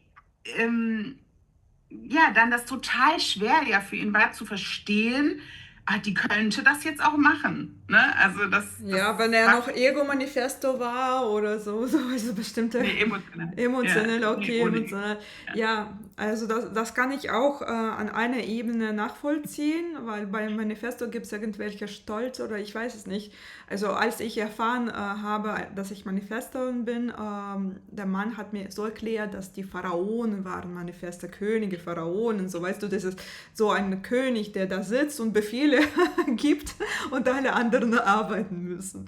ja, dann das total schwer ja für ihn war zu verstehen, ah, die könnte das jetzt auch machen. Ne? Also das Ja, wenn er war noch für ihn Ego-Manifesto war oder so, so also bestimmte nee, emotional. Ja, emotionell, nee, okay, ohne Ego. emotional. Ja. Ja, also das kann ich auch an einer Ebene nachvollziehen, weil beim Manifesto gibt es irgendwelche Stolz oder ich weiß es nicht. Also als ich erfahren habe, dass ich Manifestorin bin, der Mann hat mir so erklärt, dass die Pharaonen waren Manifester, Könige, Pharaonen, so weißt du, das ist so ein König, der da sitzt und Befehle gibt und alle anderen arbeiten müssen.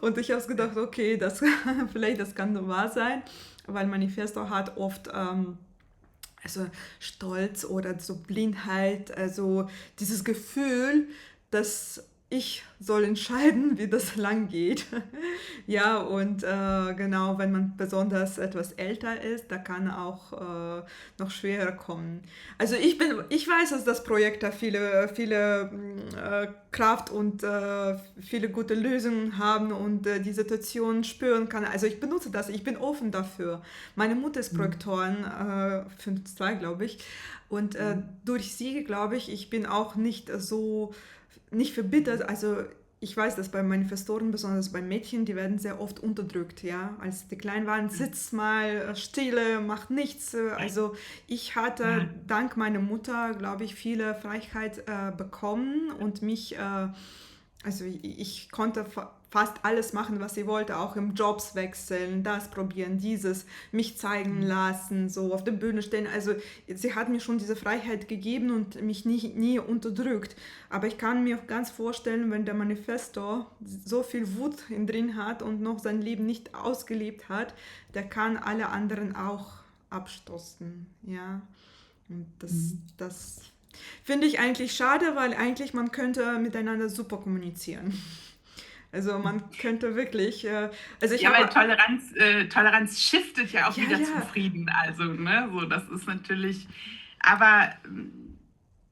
Und ich habe gedacht, okay, das, vielleicht das kann wahr sein, weil Manifesto hat oft also Stolz oder so Blindheit, also dieses Gefühl, dass ich soll entscheiden, wie das lang geht. Ja, und genau, wenn man besonders etwas älter ist, da kann auch noch schwerer kommen. Also ich weiß, dass das Projekt da viele Kraft und viele gute Lösungen haben und die Situation spüren kann. Also ich benutze das, ich bin offen dafür. Meine Mutter ist Mhm. Projektorin, 5-2 glaube ich. Und durch sie, glaube ich, ich bin auch nicht so, nicht verbittert, also ich weiß, dass bei Manifestoren, besonders bei Mädchen, die werden sehr oft unterdrückt, ja. Als die klein waren, sitz mal, stille, mach nichts. Also ich hatte Ja. dank meiner Mutter, glaube ich, viele Freiheit bekommen und mich also ich konnte fast alles machen, was sie wollte, auch im Jobs wechseln, das probieren, dieses, mich zeigen lassen, so auf der Bühne stehen. Also sie hat mir schon diese Freiheit gegeben und mich nie unterdrückt. Aber ich kann mir auch ganz vorstellen, wenn der Manifestor so viel Wut in drin hat und noch sein Leben nicht ausgelebt hat, der kann alle anderen auch abstoßen, ja. Und Mhm. das finde ich eigentlich schade, weil eigentlich man könnte miteinander super kommunizieren. Also man könnte wirklich, also ich Ja, weil habe, Toleranz shiftet ja auch ja, wieder zum ja, Frieden. Also, ne, so, das ist natürlich, aber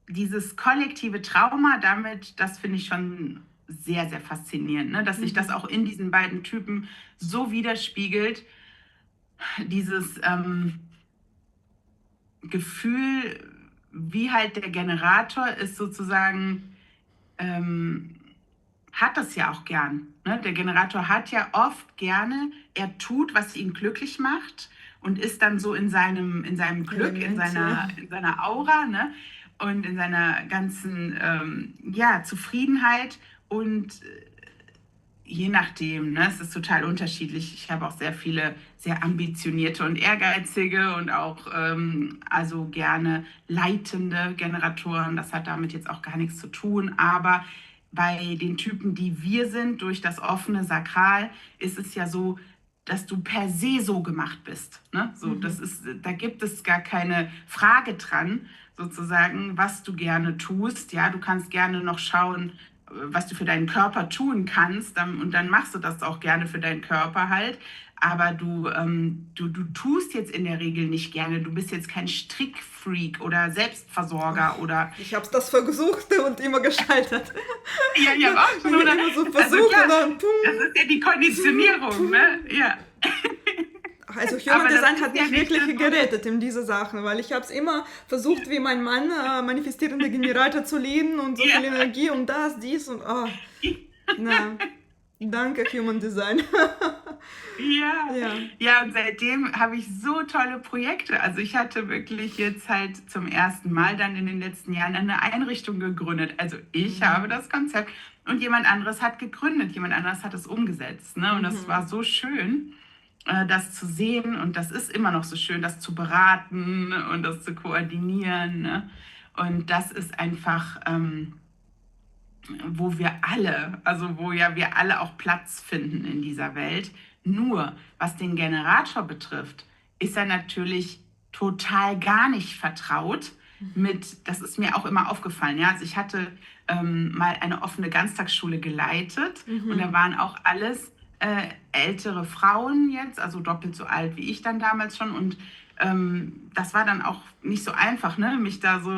dieses kollektive Trauma damit, das finde ich schon sehr, sehr faszinierend, ne? Dass sich das mhm, auch in diesen beiden Typen so widerspiegelt. Dieses Gefühl, wie halt der Generator ist sozusagen, ähm, hat das ja auch gern. Ne? Der Generator hat ja oft gerne, er tut, was ihn glücklich macht und ist dann so in seinem Glück, Element, ja. in seiner Aura, ne? Und in seiner ganzen ja, Zufriedenheit und je nachdem, ne? Es ist total unterschiedlich. Ich habe auch sehr viele sehr ambitionierte und ehrgeizige und auch also gerne leitende Generatoren. Das hat damit jetzt auch gar nichts zu tun. Aber bei den Typen, die wir sind, durch das offene Sakral, ist es ja so, dass du per se so gemacht bist. Ne? So, Mhm. da gibt es gar keine Frage dran, sozusagen, was du gerne tust. Ja, du kannst gerne noch schauen, was du für deinen Körper tun kannst, und dann machst du das auch gerne für deinen Körper halt. Aber du tust jetzt in der Regel nicht gerne. Du bist jetzt kein Strickfreak oder Selbstversorger oder. Ich habe das versucht und immer gescheitert. Ja, ich habe auch schon, oder? Immer so Also versucht klar, und dann das ist ja die Konditionierung, ne? Ja. Also Human Aber das Design ist hat ja mich nicht wirklich das, oder? gerettet in diese Sachen, weil ich habe es immer versucht, wie mein Mann, manifestierende Generator zu leben und so Ja. viel Energie und das, dies und na, danke Human Design. Ja, Ja. ja, und seitdem habe ich so tolle Projekte. Also ich hatte wirklich jetzt halt zum ersten Mal dann in den letzten Jahren eine Einrichtung gegründet. Also ich habe das Konzept und jemand anderes hat gegründet, jemand anderes hat es umgesetzt. Ne? Und das war so schön, das zu sehen, und das ist immer noch so schön, das zu beraten und das zu koordinieren. Ne? Und das ist einfach, wo ja wir alle auch Platz finden in dieser Welt. Nur, was den Generator betrifft, ist er natürlich total gar nicht vertraut mit, das ist mir auch immer aufgefallen, ja, also ich hatte mal eine offene Ganztagsschule geleitet und da waren auch alles ältere Frauen jetzt, also doppelt so alt wie ich dann damals schon, und das war dann auch nicht so einfach, ne, mich da so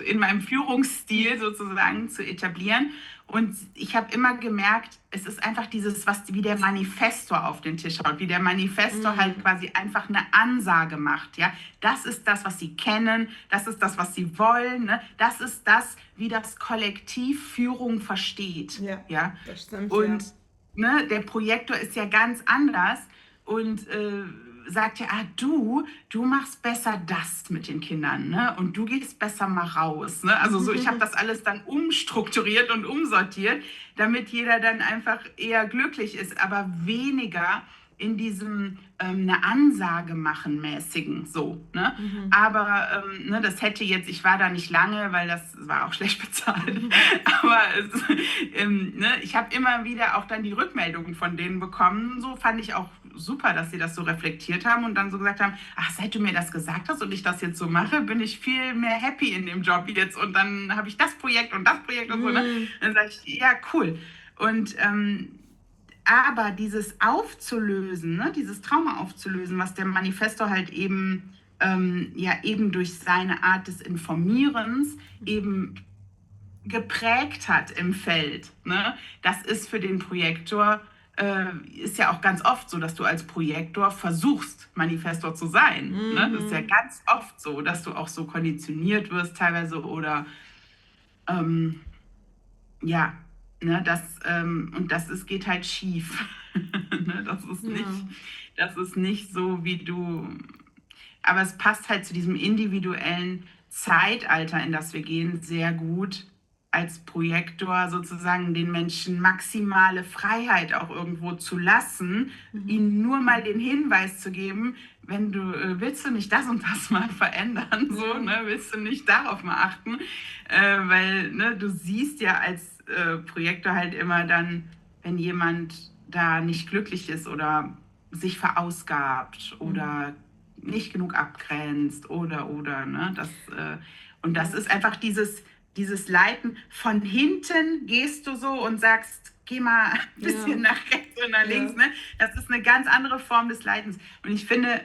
in meinem Führungsstil sozusagen zu etablieren. Und ich habe immer gemerkt, es ist einfach dieses, wie der Manifestor auf den Tisch haut, wie der Manifestor halt quasi einfach eine Ansage macht. Ja? Das ist das, was sie kennen, das ist das, was sie wollen, ne? Das ist das, wie das Kollektiv Führung versteht. Ja? Das stimmt, Und ne, der Projektor ist ja ganz anders und sagt ja, du machst besser das mit den Kindern, ne? Und du gehst besser mal raus. Ne? Also so, ich habe das alles dann umstrukturiert und umsortiert, damit jeder dann einfach eher glücklich ist, aber weniger in diesem eine Ansage machen mäßigen, so. Ne? Aber ne, das hätte jetzt, ich war da nicht lange, weil das war auch schlecht bezahlt, aber ne, ich habe immer wieder auch dann die Rückmeldungen von denen bekommen, so fand ich auch super, dass sie das so reflektiert haben und dann so gesagt haben, ach, seit du mir das gesagt hast und ich das jetzt so mache, bin ich viel mehr happy in dem Job jetzt und dann habe ich das Projekt und so. Ne? Dann sage ich, ja, cool. Und aber dieses aufzulösen, ne, dieses Trauma aufzulösen, was der Manifestor halt eben, eben durch seine Art des Informierens eben geprägt hat im Feld, ne, das ist für den Projektor, ist ja auch ganz oft so, dass du als Projektor versuchst, Manifestor zu sein. Ne? Das ist ja ganz oft so, dass du auch so konditioniert wirst teilweise oder ja, ne, und geht halt schief. Ne, das ist nicht so, wie du, aber es passt halt zu diesem individuellen Zeitalter, in das wir gehen, sehr gut, als Projektor sozusagen den Menschen maximale Freiheit auch irgendwo zu lassen, ihnen nur mal den Hinweis zu geben, wenn du willst du nicht das und das mal verändern, so, ne, willst du nicht darauf mal achten, weil ne, du siehst ja als Projektor halt immer dann, wenn jemand da nicht glücklich ist oder sich verausgabt oder nicht genug abgrenzt oder, ne, und das ist einfach dieses Leiten, von hinten gehst du so und sagst, geh mal ein bisschen nach rechts und nach links, ne? Das ist eine ganz andere Form des Leitens. Und ich finde,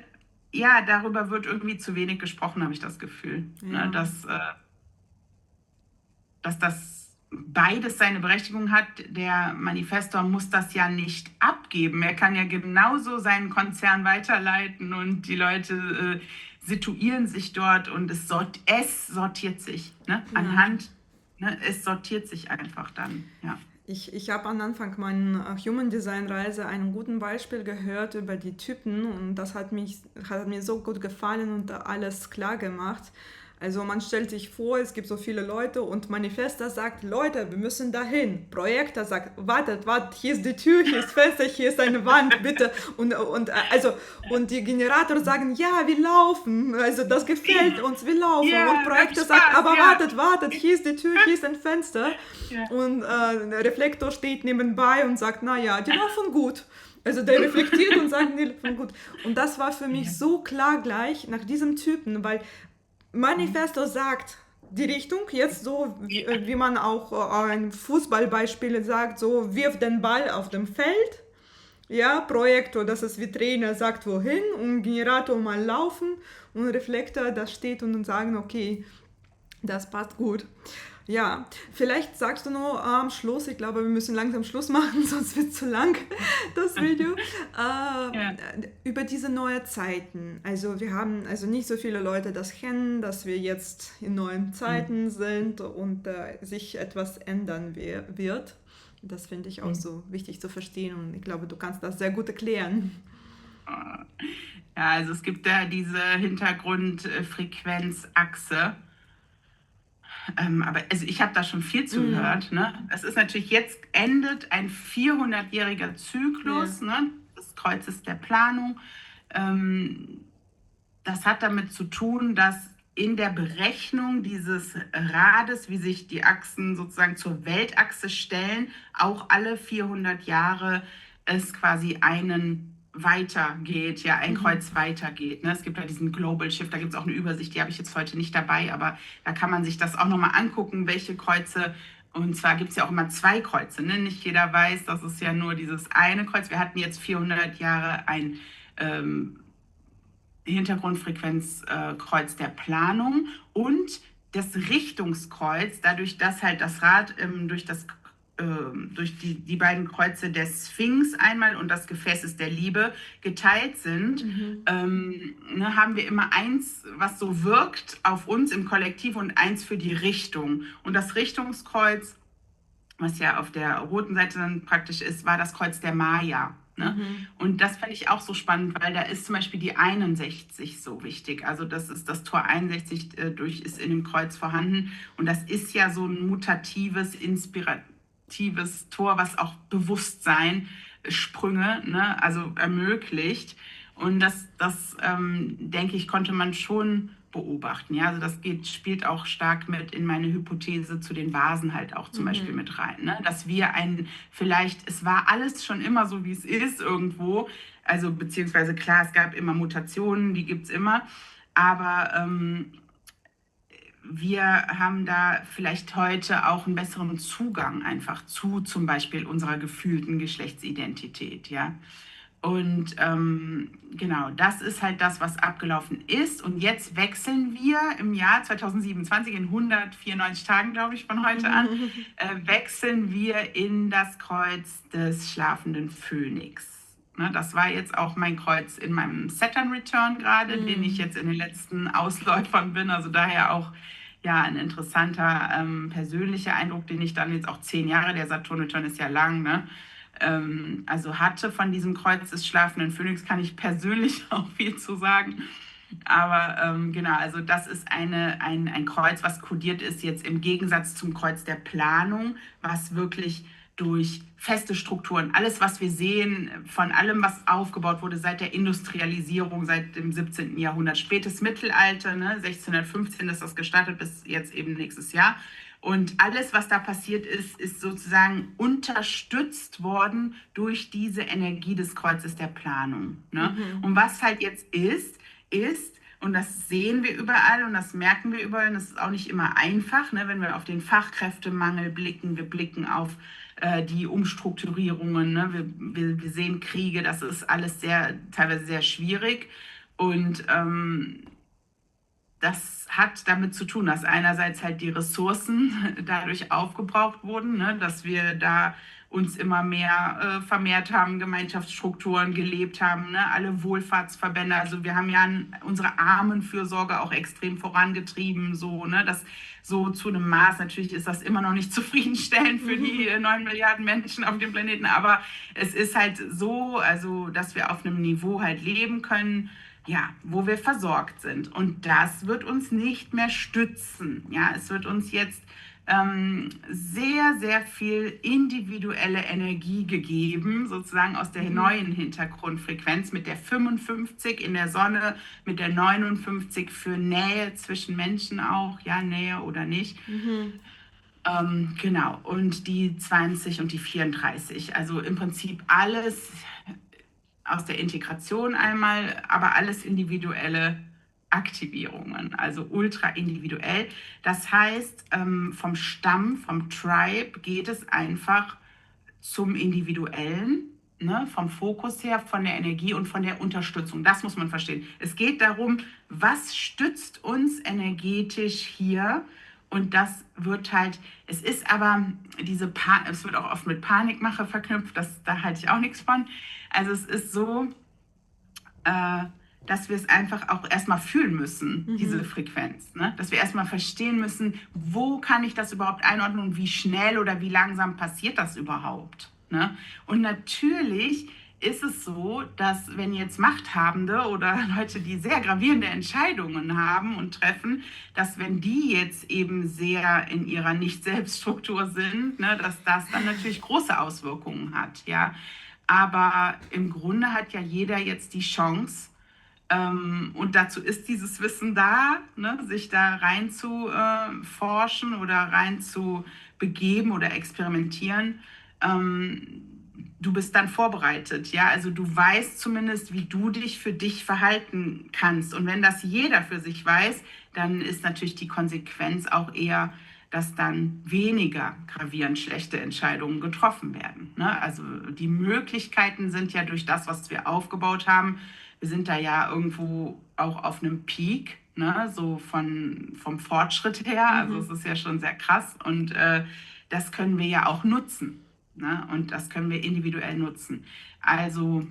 ja, darüber wird irgendwie zu wenig gesprochen, habe ich das Gefühl. Ne? Dass das beides seine Berechtigung hat. Der Manifestor muss das ja nicht abgeben. Er kann ja genauso seinen Konzern weiterleiten und die Leute situieren sich dort und es sortiert sich. Ne? Anhand, ne? Es sortiert sich einfach dann. Ja. Ich habe am Anfang meiner Human Design Reise ein gutes Beispiel gehört über die Typen und das hat mir so gut gefallen und alles klar gemacht. Also man stellt sich vor, es gibt so viele Leute und Manifestor sagt, Leute, wir müssen dahin. Projektor sagt, wartet, hier ist die Tür, hier ist Fenster, hier ist eine Wand, bitte. Und die Generatoren sagen, ja, wir laufen, also das gefällt uns, wir laufen. Ja, und Projektor sagt, aber wartet, hier ist die Tür, hier ist ein Fenster. Ja. Und der Reflektor steht nebenbei und sagt, naja, die laufen gut. Also der reflektiert und sagt, die laufen gut. Und das war für mich so klar gleich nach diesem Typen, weil Manifesto sagt die Richtung, jetzt so Ja. wie man auch ein Fußballbeispiel sagt, so wirf den Ball auf dem Feld. Ja, Projektor, das ist wie Trainer, sagt wohin und Generator mal laufen und Reflektor, das steht und sagen, okay, das passt gut. Ja, vielleicht sagst du nur am Schluss, ich glaube, wir müssen langsam Schluss machen, sonst wird es zu lang, das Video, Ja. über diese neuen Zeiten. Also wir haben also nicht so viele Leute das kennen, dass wir jetzt in neuen Zeiten sind und sich etwas ändern wird. Das finde ich auch so wichtig zu verstehen und ich glaube, du kannst das sehr gut erklären. Ja, also es gibt da diese Hintergrundfrequenzachse. Aber also ich habe da schon viel Mm, zugehört. Ne? Es ist natürlich, jetzt endet ein 400-jähriger ja. Zyklus, ne, des Kreuzes der Planung. Ähm, Das hat damit zu tun, dass in der Berechnung dieses Rades, wie sich die Achsen sozusagen zur Weltachse stellen, auch alle 400 Jahre es quasi einen weitergeht, ja, ein Mhm. Kreuz weitergeht. Ne? Es gibt ja diesen Global Shift, da gibt es auch eine Übersicht, die habe ich jetzt heute nicht dabei, aber da kann man sich das auch nochmal angucken, welche Kreuze, und zwar gibt es ja auch immer zwei Kreuze. Ne? Nicht jeder weiß, das ist ja nur dieses eine Kreuz. Wir hatten jetzt 400 Jahre ein Hintergrundfrequenzkreuz der Planung und das Richtungskreuz, dadurch, dass halt das Rad durch die beiden Kreuze der Sphinx einmal und das Gefäßes der Liebe geteilt sind, Mhm. ne, haben wir immer eins, was so wirkt auf uns im Kollektiv und eins für die Richtung. Und das Richtungskreuz, was ja auf der roten Seite dann praktisch ist, war das Kreuz der Maya. Ne? Mhm. Und das fand ich auch so spannend, weil da ist zum Beispiel die 61 so wichtig. Also das ist das Tor 61 ist in dem Kreuz vorhanden. Und das ist ja so ein mutatives, inspiratives Tor, was auch Bewusstsein, Sprünge, ne, also ermöglicht. Und das denke ich, konnte man schon beobachten. Ja, also spielt auch stark mit in meine Hypothese zu den Vasen halt auch zum Beispiel Mhm. mit rein. Ne? Dass wir vielleicht, es war alles schon immer so, wie es ist irgendwo. Also beziehungsweise klar, es gab immer Mutationen, die gibt es immer. Aber wir haben da vielleicht heute auch einen besseren Zugang einfach zu zum Beispiel unserer gefühlten Geschlechtsidentität, ja. Und genau, das ist halt das, was abgelaufen ist. Und jetzt wechseln wir im Jahr 2027, in 194 Tagen, glaube ich, von heute an, Mhm. wechseln wir in das Kreuz des schlafenden Phönix. Ne, das war jetzt auch mein Kreuz in meinem Saturn Return gerade, den ich Mhm. jetzt in den letzten Ausläufern bin. Also daher auch ja ein interessanter persönlicher Eindruck, den ich dann jetzt auch 10 Jahre, der Saturn Return ist ja lang, ne? Also hatte von diesem Kreuz des schlafenden Phönix, kann ich persönlich auch viel zu sagen. Aber genau, also das ist ein Kreuz, was kodiert ist jetzt im Gegensatz zum Kreuz der Planung, was wirklich durch feste Strukturen, alles, was wir sehen, von allem, was aufgebaut wurde seit der Industrialisierung, seit dem 17. Jahrhundert, spätes Mittelalter, ne, 1615 ist das gestartet, bis jetzt eben nächstes Jahr. Und alles, was da passiert ist, ist sozusagen unterstützt worden durch diese Energie des Kreuzes der Planung. Ne? Mhm. Und was halt jetzt ist, und das sehen wir überall und das merken wir überall, und das ist auch nicht immer einfach, ne, wenn wir auf den Fachkräftemangel blicken, wir blicken auf die Umstrukturierungen, ne, wir sehen Kriege, das ist alles teilweise sehr schwierig. Und das hat damit zu tun, dass einerseits halt die Ressourcen dadurch aufgebraucht wurden, ne, dass wir da uns immer mehr vermehrt haben, Gemeinschaftsstrukturen gelebt haben, ne, alle Wohlfahrtsverbände. Also wir haben ja unsere Armenfürsorge auch extrem vorangetrieben, so, ne, das so zu einem Maß. Natürlich ist das immer noch nicht zufriedenstellend für die 9 Milliarden Menschen auf dem Planeten, aber es ist halt so, also dass wir auf einem Niveau halt leben können, ja, wo wir versorgt sind. Und das wird uns nicht mehr stützen. Ja, es wird uns jetzt sehr, sehr viel individuelle Energie gegeben, sozusagen aus der Mhm. neuen Hintergrundfrequenz mit der 55 in der Sonne, mit der 59 für Nähe zwischen Menschen auch, ja, Nähe oder nicht. Mhm. Genau, und die 20 und die 34. Also im Prinzip alles aus der Integration einmal, aber alles Individuelle Aktivierungen, also ultra individuell. Das heißt, vom Stamm, vom Tribe geht es einfach zum Individuellen, ne, vom Fokus her, von der Energie und von der Unterstützung. Das muss man verstehen. Es geht darum, was stützt uns energetisch hier? Und das wird halt, es ist aber es wird auch oft mit Panikmache verknüpft, da halte ich auch nichts von. Also es ist so, dass wir es einfach auch erstmal fühlen müssen, diese Frequenz. Ne? Dass wir erstmal verstehen müssen, wo kann ich das überhaupt einordnen und wie schnell oder wie langsam passiert das überhaupt. Ne? Und natürlich ist es so, dass wenn jetzt Machthabende oder Leute, die sehr gravierende Entscheidungen haben und treffen, dass wenn die jetzt eben sehr in ihrer Nicht-Selbststruktur sind, ne, dass das dann natürlich große Auswirkungen hat. Ja? Aber im Grunde hat ja jeder jetzt die Chance, und dazu ist dieses Wissen da, ne, sich da rein zu forschen oder rein zu begeben oder experimentieren. Du bist dann vorbereitet, ja, also du weißt zumindest, wie du dich für dich verhalten kannst. Und wenn das jeder für sich weiß, dann ist natürlich die Konsequenz auch eher, dass dann weniger gravierend schlechte Entscheidungen getroffen werden. Ne? Also die Möglichkeiten sind ja durch das, was wir aufgebaut haben, wir sind da ja irgendwo auch auf einem Peak, ne? So vom Fortschritt her. Also es ist ja schon sehr krass und das können wir ja auch nutzen. Ne? Und das können wir individuell nutzen. Also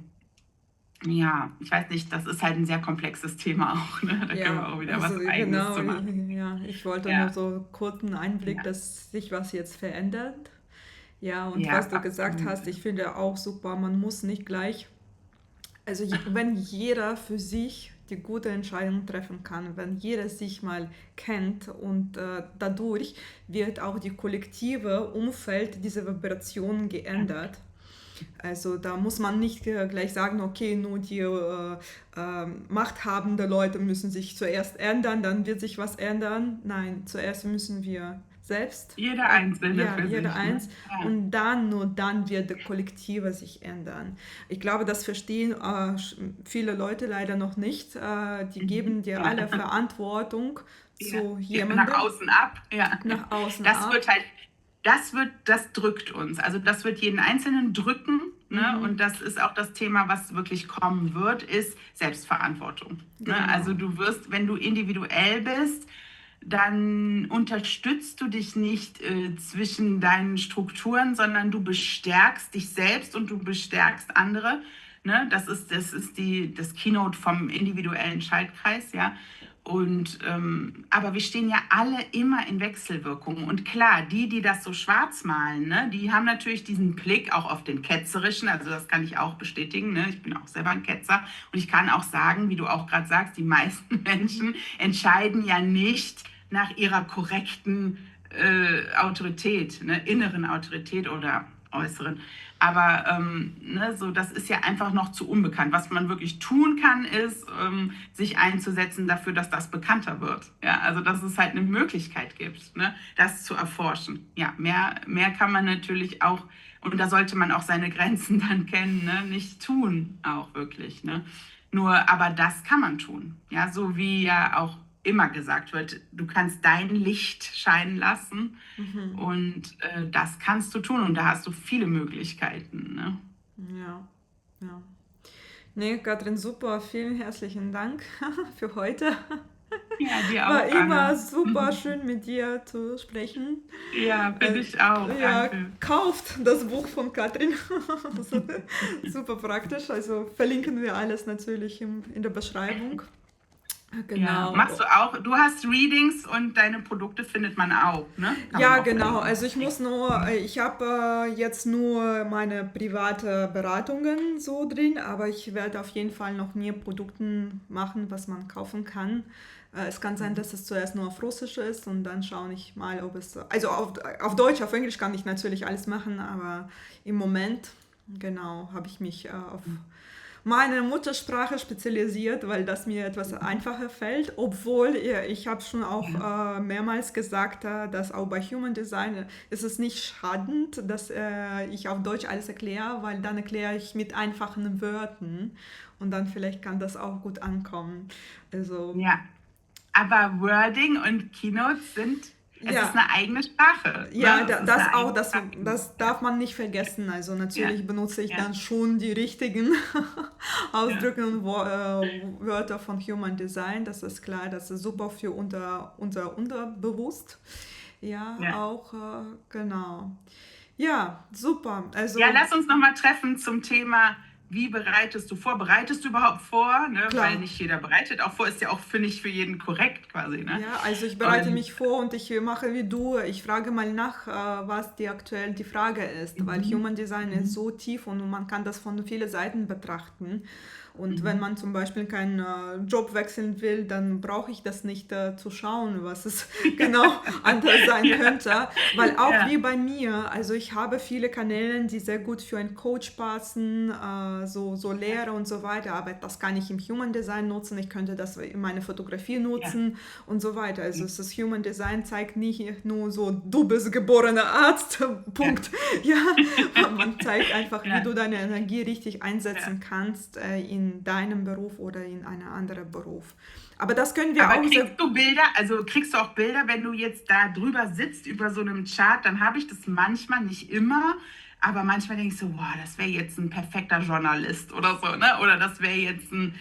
ja, ich weiß nicht, das ist halt ein sehr komplexes Thema auch. Ne? Da können wir Ja, auch wieder also was Eigenes genau, zu machen. ja, ich wollte nur Ja, so kurzen Einblick, ja, dass sich was jetzt verändert. Ja, und ja, was du gesagt absolut. hast, ich finde auch super, man muss nicht gleich, also wenn jeder für sich die gute Entscheidung treffen kann, wenn jeder sich mal kennt und dadurch wird auch die kollektive Umfeld, diese Vibrationen geändert. Also da muss man nicht gleich sagen, okay, nur die machthabenden Leute müssen sich zuerst ändern, dann wird sich was ändern. Nein, zuerst müssen wir selbst, Jeder Einzelne ja, für jeder sich, ne? eins, Ja. und dann, nur dann wird der Kollektive sich ändern. Ich glaube, das verstehen viele Leute leider noch nicht. Die geben dir Ja. alle Verantwortung Ja, zu ja, nach jemandem außen ab, ja. nach außen Das ab. wird halt, das drückt uns. Also das wird jeden Einzelnen drücken, ne? Und Mhm, das ist auch das Thema, was wirklich kommen wird, ist Selbstverantwortung. Ne? Also genau. du wirst, wenn du individuell bist, dann unterstützt du dich nicht zwischen deinen Strukturen, sondern du bestärkst dich selbst und du bestärkst andere. Ne? Das ist das Keynote vom individuellen Schaltkreis, ja. Und aber wir stehen ja alle immer in Wechselwirkungen. Und klar, die das so schwarz malen, ne, die haben natürlich diesen Blick auch auf den Ketzerischen. Also das kann ich auch bestätigen. Ne? Ich bin auch selber ein Ketzer. Und ich kann auch sagen, wie du auch gerade sagst, die meisten Menschen entscheiden ja nicht nach ihrer korrekten Autorität, ne, inneren Autorität oder äußeren. Aber ne, so, das ist ja einfach noch zu unbekannt. Was man wirklich tun kann, ist, sich einzusetzen dafür, dass das bekannter wird. Ja, also dass es halt eine Möglichkeit gibt, ne, das zu erforschen. Ja, mehr kann man natürlich auch, und da sollte man auch seine Grenzen dann kennen, ne, nicht tun, auch wirklich. Ne. Nur, aber das kann man tun. Ja, so wie ja auch immer gesagt wird, du kannst dein Licht scheinen lassen Mhm. und das kannst du tun und da hast du viele Möglichkeiten. Ne? Ja, ja. Nee, Katrin, super. Vielen herzlichen Dank für heute. Ja, dir War auch, immer Anna. super schön mit dir zu sprechen. Ja, finde ich auch. Ja, Danke. kauft das Buch von Katrin. Super praktisch. Also verlinken wir alles natürlich in der Beschreibung. Ja, machst Genau. du auch. Du hast Readings und deine Produkte findet man auch, ne? Kann man Ja, auch genau. verlinken. Also ich habe jetzt nur meine private Beratungen so drin, aber ich werde auf jeden Fall noch mehr Produkte machen, was man kaufen kann. Es kann sein, dass es zuerst nur auf Russisch ist und dann schaue ich mal, ob es, also auf Deutsch, auf Englisch kann ich natürlich alles machen, aber im Moment, genau, habe ich mich meine Muttersprache spezialisiert, weil das mir etwas einfacher fällt, obwohl ich habe schon auch Ja, mehrmals gesagt, dass auch bei Human Design ist es nicht schadend, dass ich auf Deutsch alles erkläre, weil dann erkläre ich mit einfachen Wörtern und dann vielleicht kann das auch gut ankommen. Also ja. Aber Wording und Keynotes es ist ja, eine eigene Sprache, ja, ne? Es ist das eine auch, eigene das, Sprache. das Ja, darf man nicht vergessen. Also ja, natürlich benutze ich ja, dann schon die richtigen ja, Ausdrücke und Wörter von Human Design. Das ist klar, das ist super für unser Unterbewusst. Ja, ja. auch, genau. Ja, super. Ja, Also lass uns noch mal treffen zum Thema, wie bereitest du vor? Bereitest du überhaupt vor? Ne? Weil klar. nicht jeder bereitet auch vor, ist ja auch für nicht für jeden korrekt quasi. Ne? Ja, also ich bereite Und mich vor und ich mache wie du. Ich frage mal nach, was aktuell die Frage ist, weil mhm, Human Design ist mhm, so tief und man kann das von vielen Seiten betrachten. Und wenn mhm. man zum Beispiel keinen Job wechseln will, dann brauche ich das nicht zu schauen, was es genau anders sein Ja, könnte. Weil auch ja, wie bei mir, also ich habe viele Kanäle, die sehr gut für einen Coach passen, so Lehre und so weiter, aber das kann ich im Human Design nutzen. Ich könnte das in meine Fotografie ja, nutzen und so weiter. Also ja, das Human Design zeigt nicht nur so, du bist geborener Arzt, ja, Punkt. Ja, man zeigt einfach, wie ja, du deine Energie richtig ja. einsetzen kannst in deinem Beruf oder in einem anderen Beruf. Aber das können wir Aber auch sehr, kriegst du auch Bilder, wenn du jetzt da drüber sitzt über so einem Chart, dann habe ich das manchmal, nicht immer, aber manchmal denke ich so, wow, das wäre jetzt ein perfekter Journalist oder so, ne? Oder das wäre jetzt ein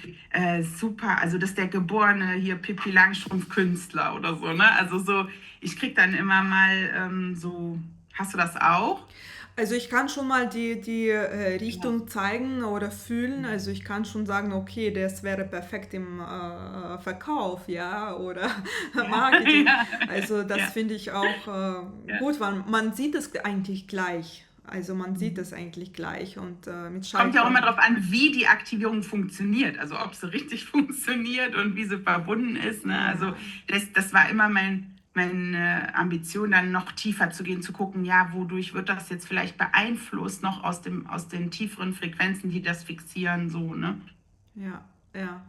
super, also das ist der geborene hier Pippi Langstrumpf Künstler oder so, ne? Also so, ich krieg dann immer mal so, hast du das auch? also ich kann schon mal die Ja. Richtung zeigen oder fühlen. Also ich kann schon sagen, okay, das wäre perfekt im Verkauf, ja, oder Ja, Marketing. ja, Also das ja, finde ich auch ja. gut, weil man sieht es eigentlich gleich. Also man sieht Mhm. es eigentlich gleich und mit Kommt ja auch immer Schaltformen. darauf an, wie die Aktivierung funktioniert, also ob sie richtig funktioniert und wie sie verbunden ist. Ne? Also Ja. das war immer meine Ambition, dann noch tiefer zu gehen, zu gucken, ja, wodurch wird das jetzt vielleicht beeinflusst, noch aus den tieferen Frequenzen, die das fixieren, so, ne? Ja, ja.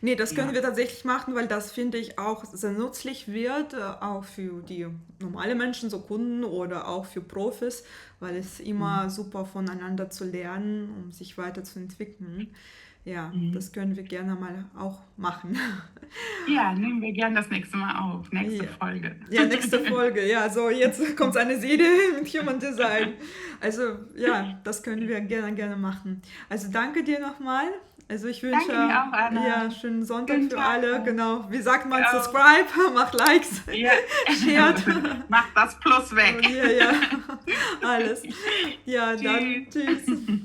Nee, das können Ja. wir tatsächlich machen, weil das finde ich auch sehr nützlich wird, auch für die normale Menschen, so Kunden oder auch für Profis, weil es immer Mhm. super voneinander zu lernen, um sich weiterzuentwickeln. Ja, Mhm. das können wir gerne mal auch machen. Ja, nehmen wir gern das nächste Mal auf, nächste Ja. Folge. Ja, nächste Folge. Ja, so jetzt kommt eine Serie mit Human Design. Also ja, das können wir gerne machen. Also danke dir nochmal. Also ich wünsche Danke dir auch, ja Anna. schönen Sonntag Schönen für Tag alle. noch. Genau. Wie sagt man? Ja. Subscribe, macht Likes, Ja. shared. Mach das Plus weg. Und ja, ja, alles. Ja, dann Tschüss. tschüss.